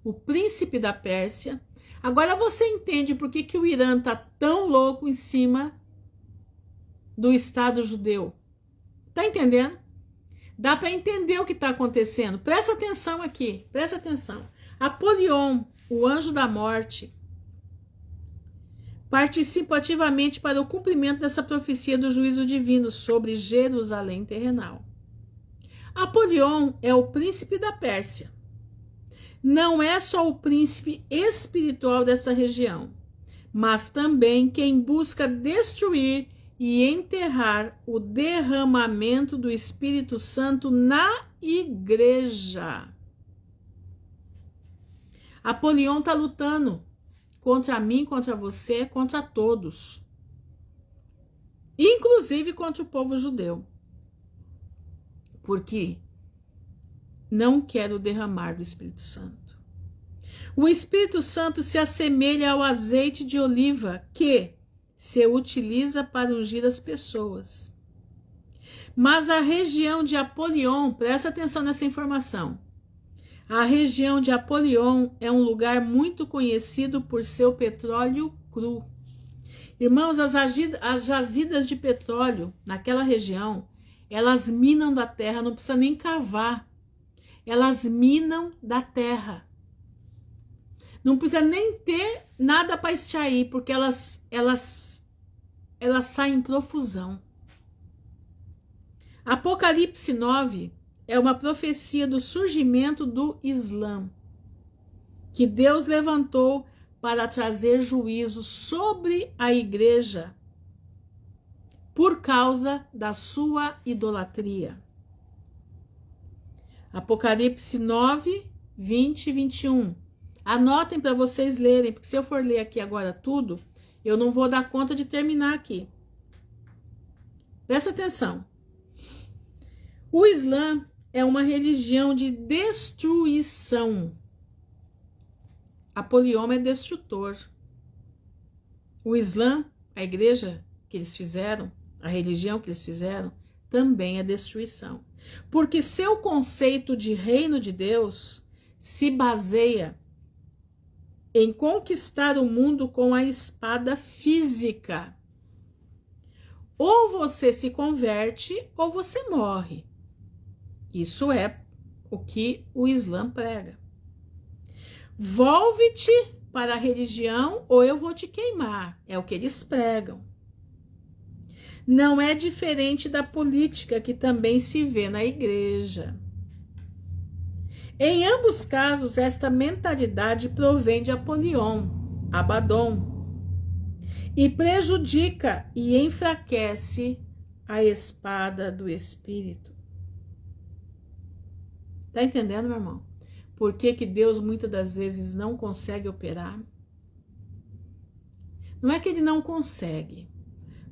o príncipe da Pérsia. Agora você entende por que o Irã está tão louco em cima do Estado judeu. Tá entendendo? Dá para entender o que está acontecendo. Presta atenção aqui, presta atenção. Apolion, o anjo da morte, participa ativamente para o cumprimento dessa profecia do juízo divino sobre Jerusalém terrenal. Apolion é o príncipe da Pérsia. Não é só o príncipe espiritual dessa região, mas também quem busca destruir e enterrar o derramamento do Espírito Santo na igreja. Apolion está lutando contra mim, contra você, contra todos. Inclusive contra o povo judeu. Porque não quer o derramar do Espírito Santo. O Espírito Santo se assemelha ao azeite de oliva que se utiliza para ungir as pessoas. Mas a região de Apolion, presta atenção nessa informação, a região de Apolion é um lugar muito conhecido por seu petróleo cru. Irmãos, as jazidas de petróleo naquela região, elas minam da terra, não precisa nem cavar. Elas minam da terra. Não precisa nem ter nada para extrair, porque elas saem em profusão. Apocalipse 9 é uma profecia do surgimento do Islã, que Deus levantou para trazer juízo sobre a igreja por causa da sua idolatria. Apocalipse 9, 20 e 21. Anotem para vocês lerem, porque se eu for ler aqui agora tudo, eu não vou dar conta de terminar aqui. Presta atenção. O Islã é uma religião de destruição. Apolion é destrutor. O Islã, a igreja que eles fizeram, a religião que eles fizeram, também é destruição. Porque seu conceito de reino de Deus se baseia em conquistar o mundo com a espada física. Ou você se converte ou você morre. Isso é o que o Islã prega. Volve-te para a religião ou eu vou te queimar. É o que eles pregam. não é diferente da política que também se vê na igreja. Em ambos casos, esta mentalidade provém de Apolion, Abaddon, e prejudica e enfraquece a espada do Espírito. Tá entendendo, meu irmão? Por que que Deus muitas das vezes não consegue operar? Não é que ele não consegue,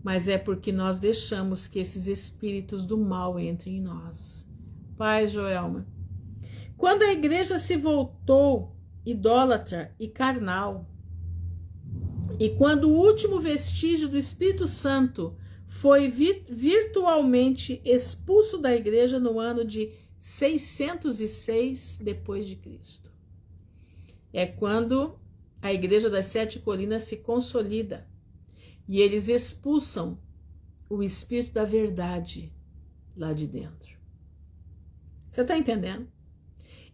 mas é porque nós deixamos que esses espíritos do mal entrem em nós. Pai, Joelma, quando a igreja se voltou idólatra e carnal, e quando o último vestígio do Espírito Santo foi virtualmente expulso da igreja no ano de 606 depois de Cristo, é quando a igreja das 7 colinas se consolida e eles expulsam o Espírito da verdade lá de dentro. Você está entendendo?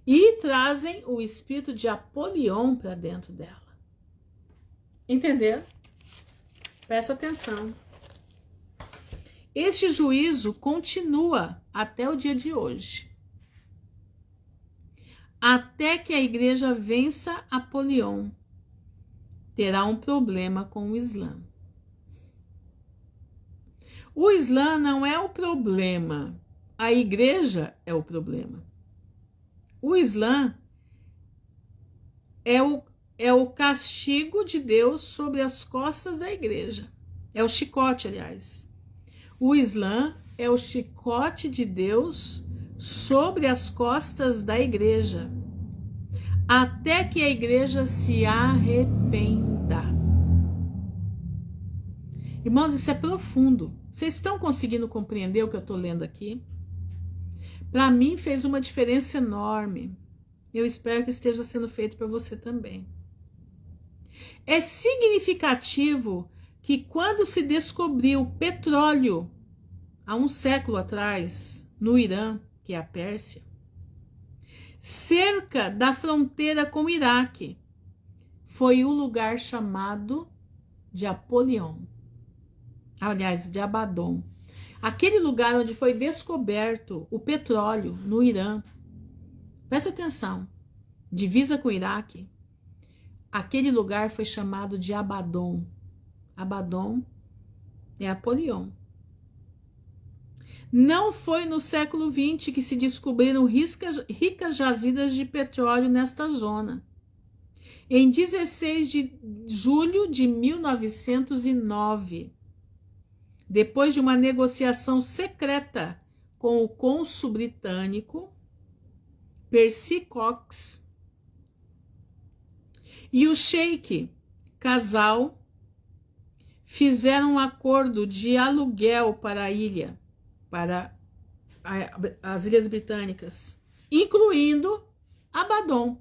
E trazem o espírito de Apolion para dentro dela. Entendeu? Presta atenção. Este juízo continua até o dia de hoje. Até que a igreja vença Apolion, terá um problema com o Islã. O Islã não é o problema, a igreja é o problema. O Islã é o castigo de Deus sobre as costas da igreja. É o chicote, aliás. O Islã é o chicote de Deus sobre as costas da igreja, até que a igreja se arrependa. Irmãos, isso é profundo. Vocês estão conseguindo compreender o que eu estou lendo aqui? Para mim fez uma diferença enorme. Eu espero que esteja sendo feito para você também. É significativo que quando se descobriu petróleo, há um século atrás, no Irã, que é a Pérsia, cerca da fronteira com o Iraque, foi o lugar chamado de Apolion. Aliás, de Abaddon. Aquele lugar onde foi descoberto o petróleo no Irã. Presta atenção. Divisa com o Iraque. Aquele lugar foi chamado de Abaddon. Abaddon é Apolion. Não foi no século XX que se descobriram ricas jazidas de petróleo nesta zona. Em 16 de julho de 1909, depois de uma negociação secreta com o cônsul britânico Percy Cox e o sheik casal, fizeram um acordo de aluguel para a ilha, para as Ilhas Britânicas, incluindo Abaddon,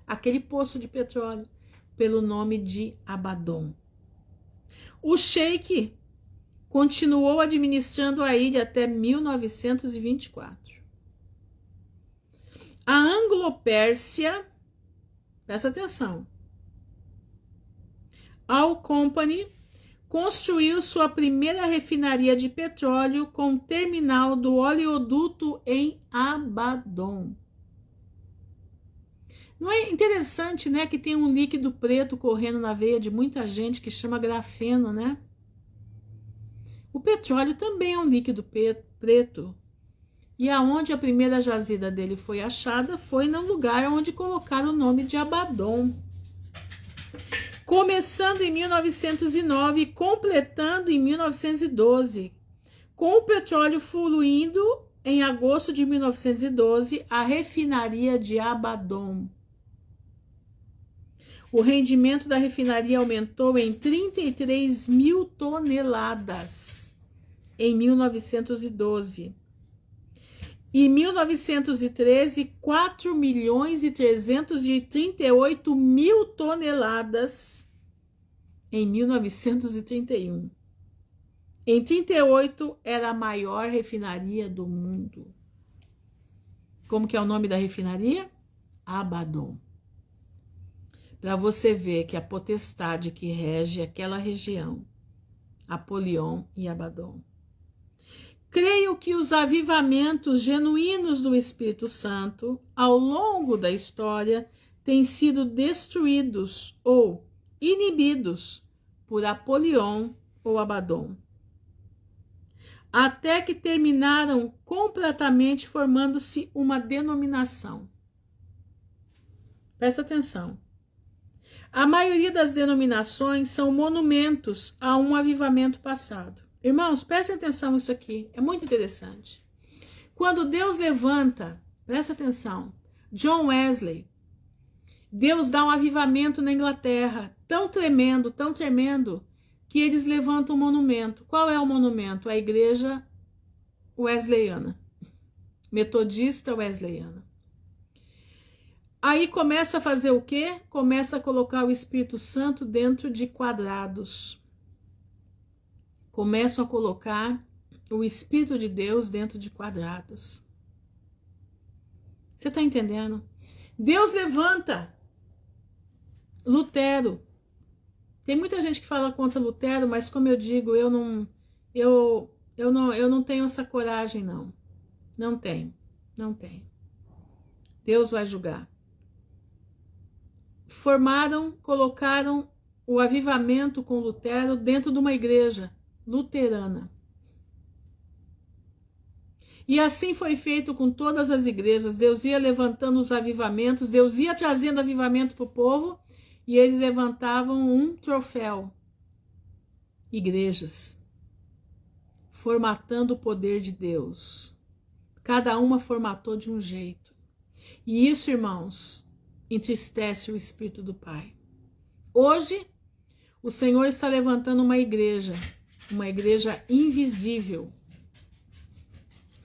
aquele poço de petróleo, pelo nome de Abaddon. O sheik continuou administrando a ilha até 1924. A Anglo-Pérsia, presta atenção, Oil Company construiu sua primeira refinaria de petróleo com terminal do oleoduto em Abaddon. Não é interessante, né, que tem um líquido preto correndo na veia de muita gente que chama grafeno, né? O petróleo também é um líquido preto. E aonde a primeira jazida dele foi achada foi no lugar onde colocaram o nome de Abaddon. Começando em 1909 e completando em 1912. Com o petróleo fluindo, em agosto de 1912, a refinaria de Abaddon. O rendimento da refinaria aumentou em 33 mil toneladas em 1912. Em 1913, 4 milhões e 338 mil toneladas em 1931. Em 38, era a maior refinaria do mundo. Como que é o nome da refinaria? Abaddon. Para você ver que a potestade que rege aquela região, Apolion e Abaddon. Creio que os avivamentos genuínos do Espírito Santo, ao longo da história, têm sido destruídos ou inibidos por Apolion ou Abaddon, até que terminaram completamente formando-se uma denominação. Presta atenção. A maioria das denominações são monumentos a um avivamento passado. Irmãos, prestem atenção nisso aqui, é muito interessante. Quando Deus levanta, presta atenção, John Wesley, Deus dá um avivamento na Inglaterra, tão tremendo, que eles levantam um monumento. Qual é o monumento? A igreja wesleyana, metodista wesleyana. Aí começa a fazer o quê? Começa a colocar o Espírito Santo dentro de quadrados. Começam a colocar o Espírito de Deus dentro de quadrados. Você está entendendo? Deus levanta Lutero. Tem muita gente que fala contra Lutero, mas como eu digo, eu não tenho essa coragem, não. Não tenho. Deus vai julgar. Colocaram o avivamento com Lutero dentro de uma igreja luterana. E assim foi feito com todas as igrejas. Deus ia levantando os avivamentos, Deus ia trazendo avivamento para o povo, e eles levantavam um troféu. Igrejas. Formatando o poder de Deus. Cada uma formatou de um jeito. E isso, irmãos, entristece o Espírito do Pai. Hoje, o Senhor está levantando uma igreja invisível,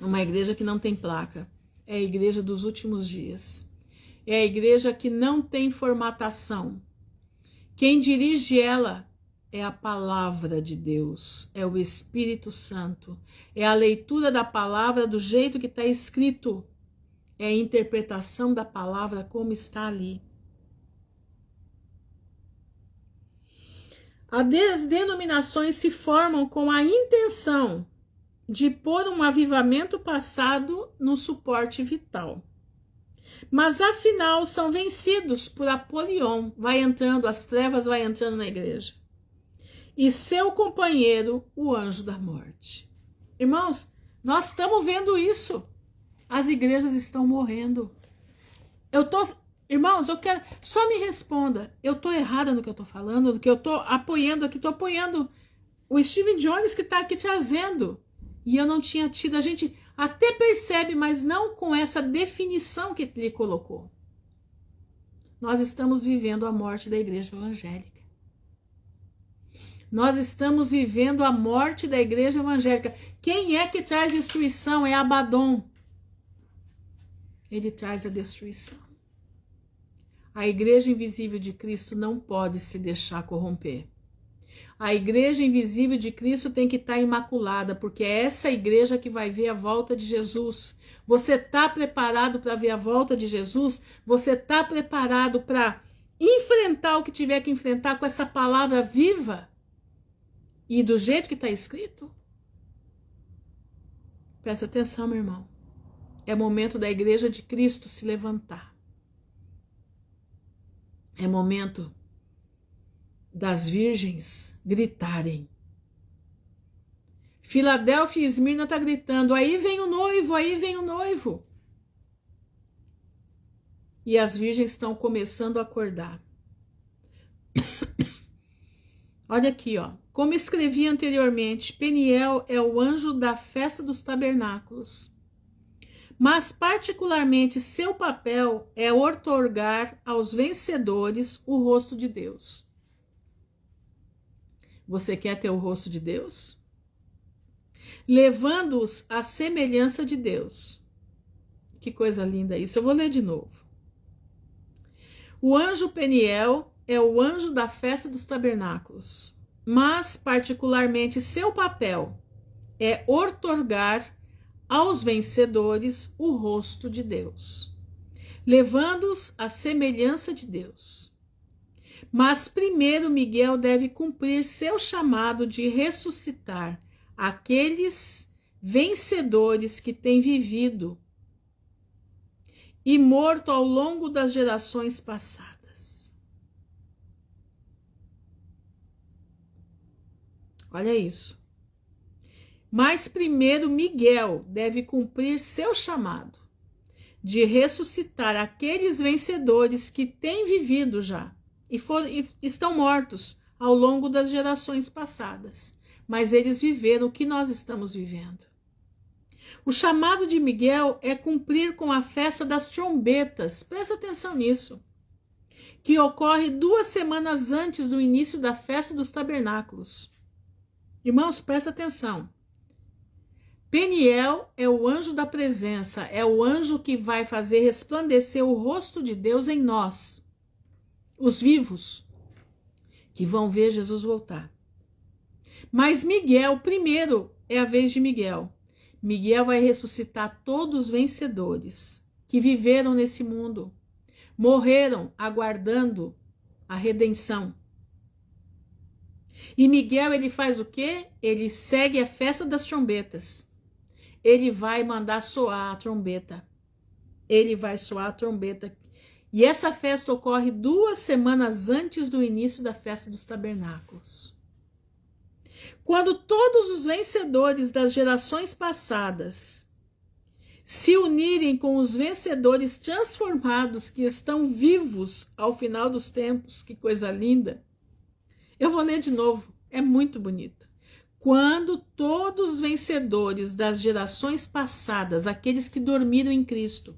uma igreja que não tem placa, é a igreja dos últimos dias, é a igreja que não tem formatação. Quem dirige ela é a palavra de Deus, é o Espírito Santo, é a leitura da palavra do jeito que está escrito, é a interpretação da palavra como está ali. As denominações se formam com a intenção de pôr um avivamento passado no suporte vital. Mas afinal são vencidos por Apolion, as trevas vai entrando na igreja. E seu companheiro, o anjo da morte. Irmãos, nós estamos vendo isso. As igrejas estão morrendo. Irmãos, eu quero, só me responda, eu estou errada no que eu estou falando, no que eu estou apoiando aqui, estou apoiando o Stephen Jones que está aqui trazendo, e eu não tinha tido, a gente até percebe, mas não com essa definição que ele colocou. Nós estamos vivendo a morte da igreja evangélica. Nós estamos vivendo a morte da igreja evangélica. Quem é que traz destruição? É Abaddon. Ele traz a destruição. A igreja invisível de Cristo não pode se deixar corromper. A igreja invisível de Cristo tem que estar imaculada, porque é essa igreja que vai ver a volta de Jesus. Você está preparado para ver a volta de Jesus? Você está preparado para enfrentar o que tiver que enfrentar com essa palavra viva? E do jeito que está escrito? Presta atenção, meu irmão. É momento da igreja de Cristo se levantar. É momento das virgens gritarem. Filadélfia e Esmirna está gritando, aí vem o noivo, aí vem o noivo. E as virgens estão começando a acordar. Olha aqui, ó. Como escrevi anteriormente, Peniel é o anjo da festa dos tabernáculos. Mas particularmente seu papel é outorgar aos vencedores o rosto de Deus. Você quer ter o rosto de Deus? Levando-os à semelhança de Deus. Que coisa linda isso. Eu vou ler de novo. O anjo Peniel é o anjo da festa dos tabernáculos, mas particularmente seu papel é outorgar aos vencedores o rosto de Deus, levando-os à semelhança de Deus. Mas primeiro Miguel deve cumprir seu chamado de ressuscitar aqueles vencedores que têm vivido e morto ao longo das gerações passadas. Olha isso. Mas primeiro Miguel deve cumprir seu chamado de ressuscitar aqueles vencedores que têm vivido já e estão mortos ao longo das gerações passadas, mas eles viveram o que nós estamos vivendo. O chamado de Miguel é cumprir com a festa das trombetas, presta atenção nisso, que ocorre 2 semanas antes do início da festa dos tabernáculos. Irmãos, presta atenção. Peniel é o anjo da presença, é o anjo que vai fazer resplandecer o rosto de Deus em nós, os vivos, que vão ver Jesus voltar. Mas Miguel, primeiro é a vez de Miguel. Miguel vai ressuscitar todos os vencedores que viveram nesse mundo, morreram aguardando a redenção. E Miguel, ele faz o quê? Ele segue a festa das trombetas. Ele vai mandar soar a trombeta. Ele vai soar a trombeta. E essa festa ocorre 2 semanas antes do início da festa dos tabernáculos. Quando todos os vencedores das gerações passadas se unirem com os vencedores transformados que estão vivos ao final dos tempos, que coisa linda. Eu vou ler de novo, é muito bonito. Quando todos os vencedores das gerações passadas, aqueles que dormiram em Cristo,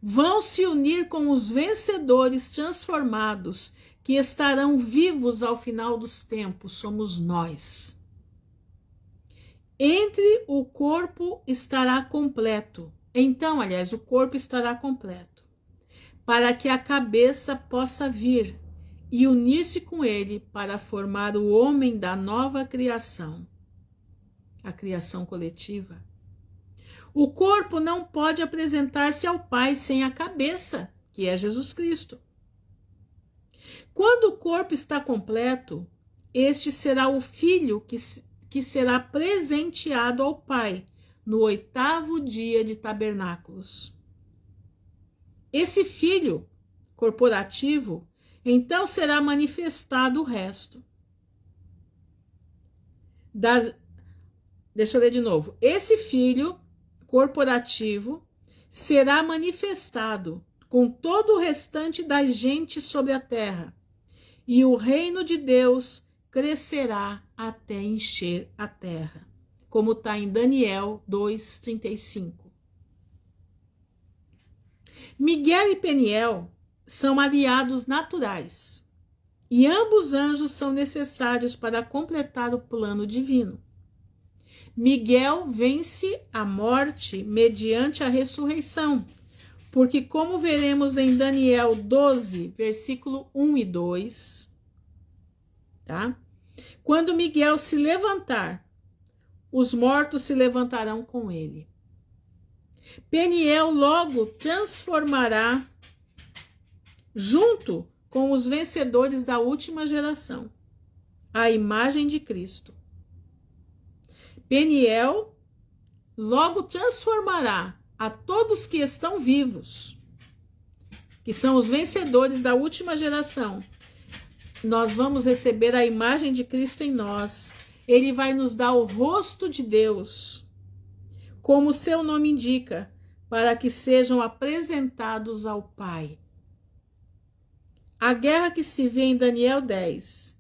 vão se unir com os vencedores transformados que estarão vivos ao final dos tempos, somos nós. Entre o corpo estará completo. Então, aliás, o corpo estará completo, para que a cabeça possa vir e unir-se com ele para formar o homem da nova criação, a criação coletiva. O corpo não pode apresentar-se ao Pai sem a cabeça, que é Jesus Cristo. Quando o corpo está completo, este será o filho que será presenteado ao Pai no 8º dia de tabernáculos. Esse filho corporativo, então será manifestado o resto. Deixa eu ler de novo. Esse filho corporativo será manifestado com todo o restante das gentes sobre a terra, e o reino de Deus crescerá até encher a terra, como está em Daniel 2:35. Miguel e Peniel são aliados naturais, e ambos anjos são necessários para completar o plano divino. Miguel vence a morte mediante a ressurreição, porque como veremos em Daniel 12, versículo 1 e 2, tá? Quando Miguel se levantar, os mortos se levantarão com ele. Peniel logo transformará junto com os vencedores da última geração a imagem de Cristo. Peniel logo transformará a todos que estão vivos, que são os vencedores da última geração. Nós vamos receber a imagem de Cristo em nós. Ele vai nos dar o rosto de Deus, como o seu nome indica, para que sejam apresentados ao Pai. A guerra que se vê em Daniel 10,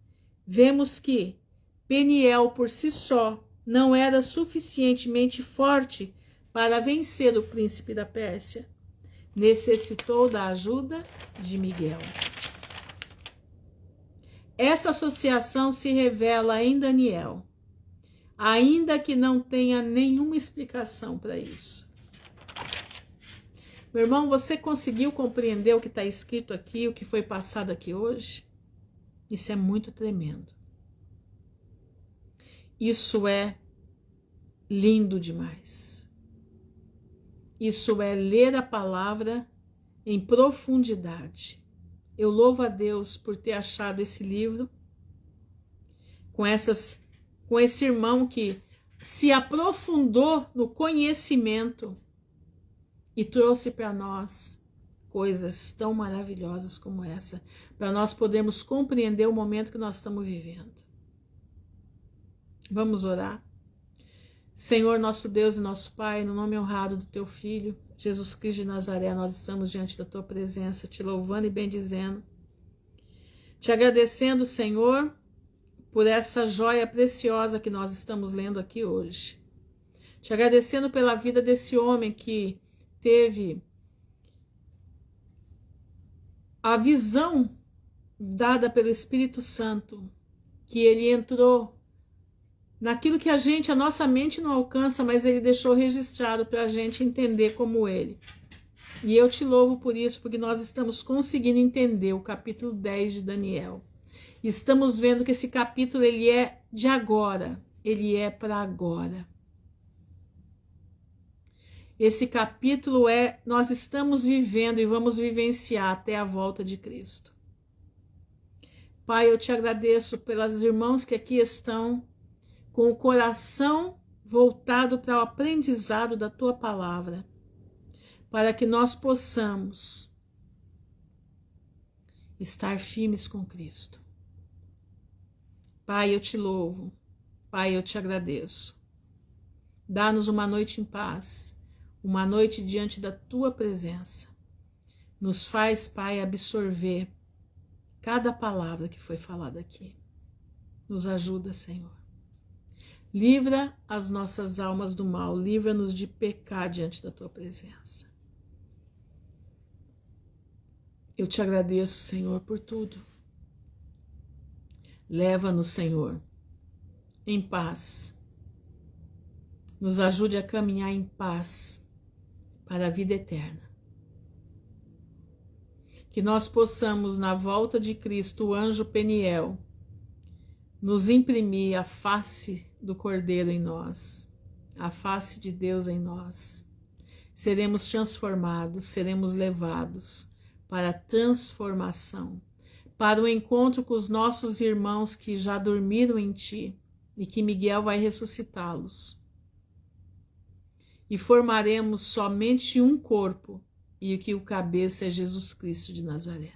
vemos que Peniel por si só não era suficientemente forte para vencer o príncipe da Pérsia. Necessitou da ajuda de Miguel. Essa associação se revela em Daniel, ainda que não tenha nenhuma explicação para isso. Meu irmão, você conseguiu compreender o que está escrito aqui, o que foi passado aqui hoje? Isso é muito tremendo. Isso é lindo demais. Isso é ler a palavra em profundidade. Eu louvo a Deus por ter achado esse livro com esse irmão que se aprofundou no conhecimento e trouxe para nós coisas tão maravilhosas como essa, para nós podermos compreender o momento que nós estamos vivendo. Vamos orar. Senhor, nosso Deus e nosso Pai, no nome honrado do Teu Filho, Jesus Cristo de Nazaré, nós estamos diante da Tua presença, Te louvando e bendizendo, Te agradecendo, Senhor, por essa joia preciosa que nós estamos lendo aqui hoje. Te agradecendo pela vida desse homem que teve a visão dada pelo Espírito Santo, que ele entrou naquilo que a nossa mente não alcança, mas ele deixou registrado para a gente entender como ele. E eu te louvo por isso, porque nós estamos conseguindo entender o capítulo 10 de Daniel. Estamos vendo que esse capítulo ele é de agora, ele é para agora. Esse capítulo nós estamos vivendo e vamos vivenciar até a volta de Cristo. Pai, eu te agradeço pelas irmãos que aqui estão com o coração voltado para o aprendizado da Tua palavra, para que nós possamos estar firmes com Cristo. Pai, eu te louvo. Pai, eu te agradeço. Dá-nos uma noite em paz, uma noite diante da Tua presença. Nos faz, Pai, absorver cada palavra que foi falada aqui. Nos ajuda, Senhor. Livra as nossas almas do mal, livra-nos de pecar diante da Tua presença. Eu te agradeço, Senhor, por tudo. Leva-nos, Senhor, em paz. Nos ajude a caminhar em paz para a vida eterna. Que nós possamos, na volta de Cristo, o anjo Peniel, nos imprimir a face do Cordeiro em nós, a face de Deus em nós. Seremos transformados, seremos levados para a transformação, para o encontro com os nossos irmãos que já dormiram em Ti e que Miguel vai ressuscitá-los. E formaremos somente um corpo, e que o cabeça é Jesus Cristo de Nazaré.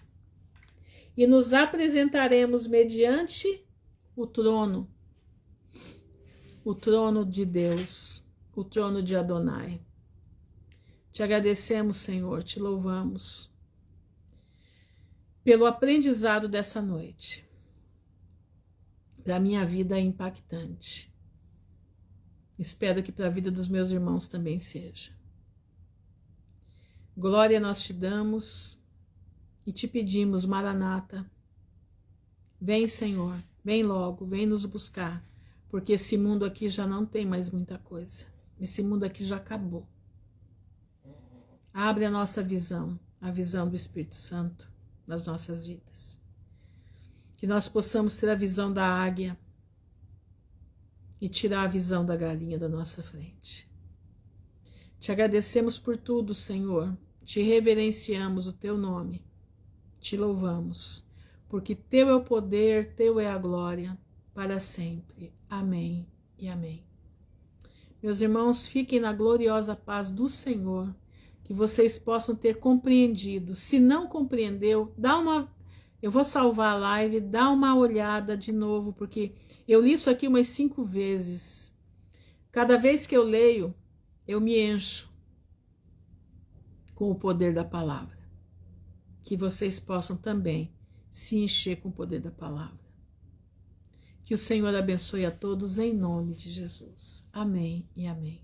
E nos apresentaremos mediante o trono de Deus, o trono de Adonai. Te agradecemos, Senhor, te louvamos pelo aprendizado dessa noite. Para a minha vida é impactante. Espero que para a vida dos meus irmãos também seja. Glória nós te damos e te pedimos, Maranata, vem, Senhor, vem logo, vem nos buscar, porque esse mundo aqui já não tem mais muita coisa. Esse mundo aqui já acabou. Abre a nossa visão, a visão do Espírito Santo nas nossas vidas. Que nós possamos ter a visão da águia e tirar a visão da galinha da nossa frente. Te agradecemos por tudo, Senhor. Te reverenciamos o Teu nome. Te louvamos, porque Teu é o poder, Teu é a glória, para sempre. Amém e amém. Meus irmãos, fiquem na gloriosa paz do Senhor, que vocês possam ter compreendido. Se não compreendeu, eu vou salvar a live, dá uma olhada de novo, porque eu li isso aqui umas 5 vezes. Cada vez que eu leio, eu me encho com o poder da palavra. Que vocês possam também se encher com o poder da palavra. Que o Senhor abençoe a todos em nome de Jesus. Amém e amém.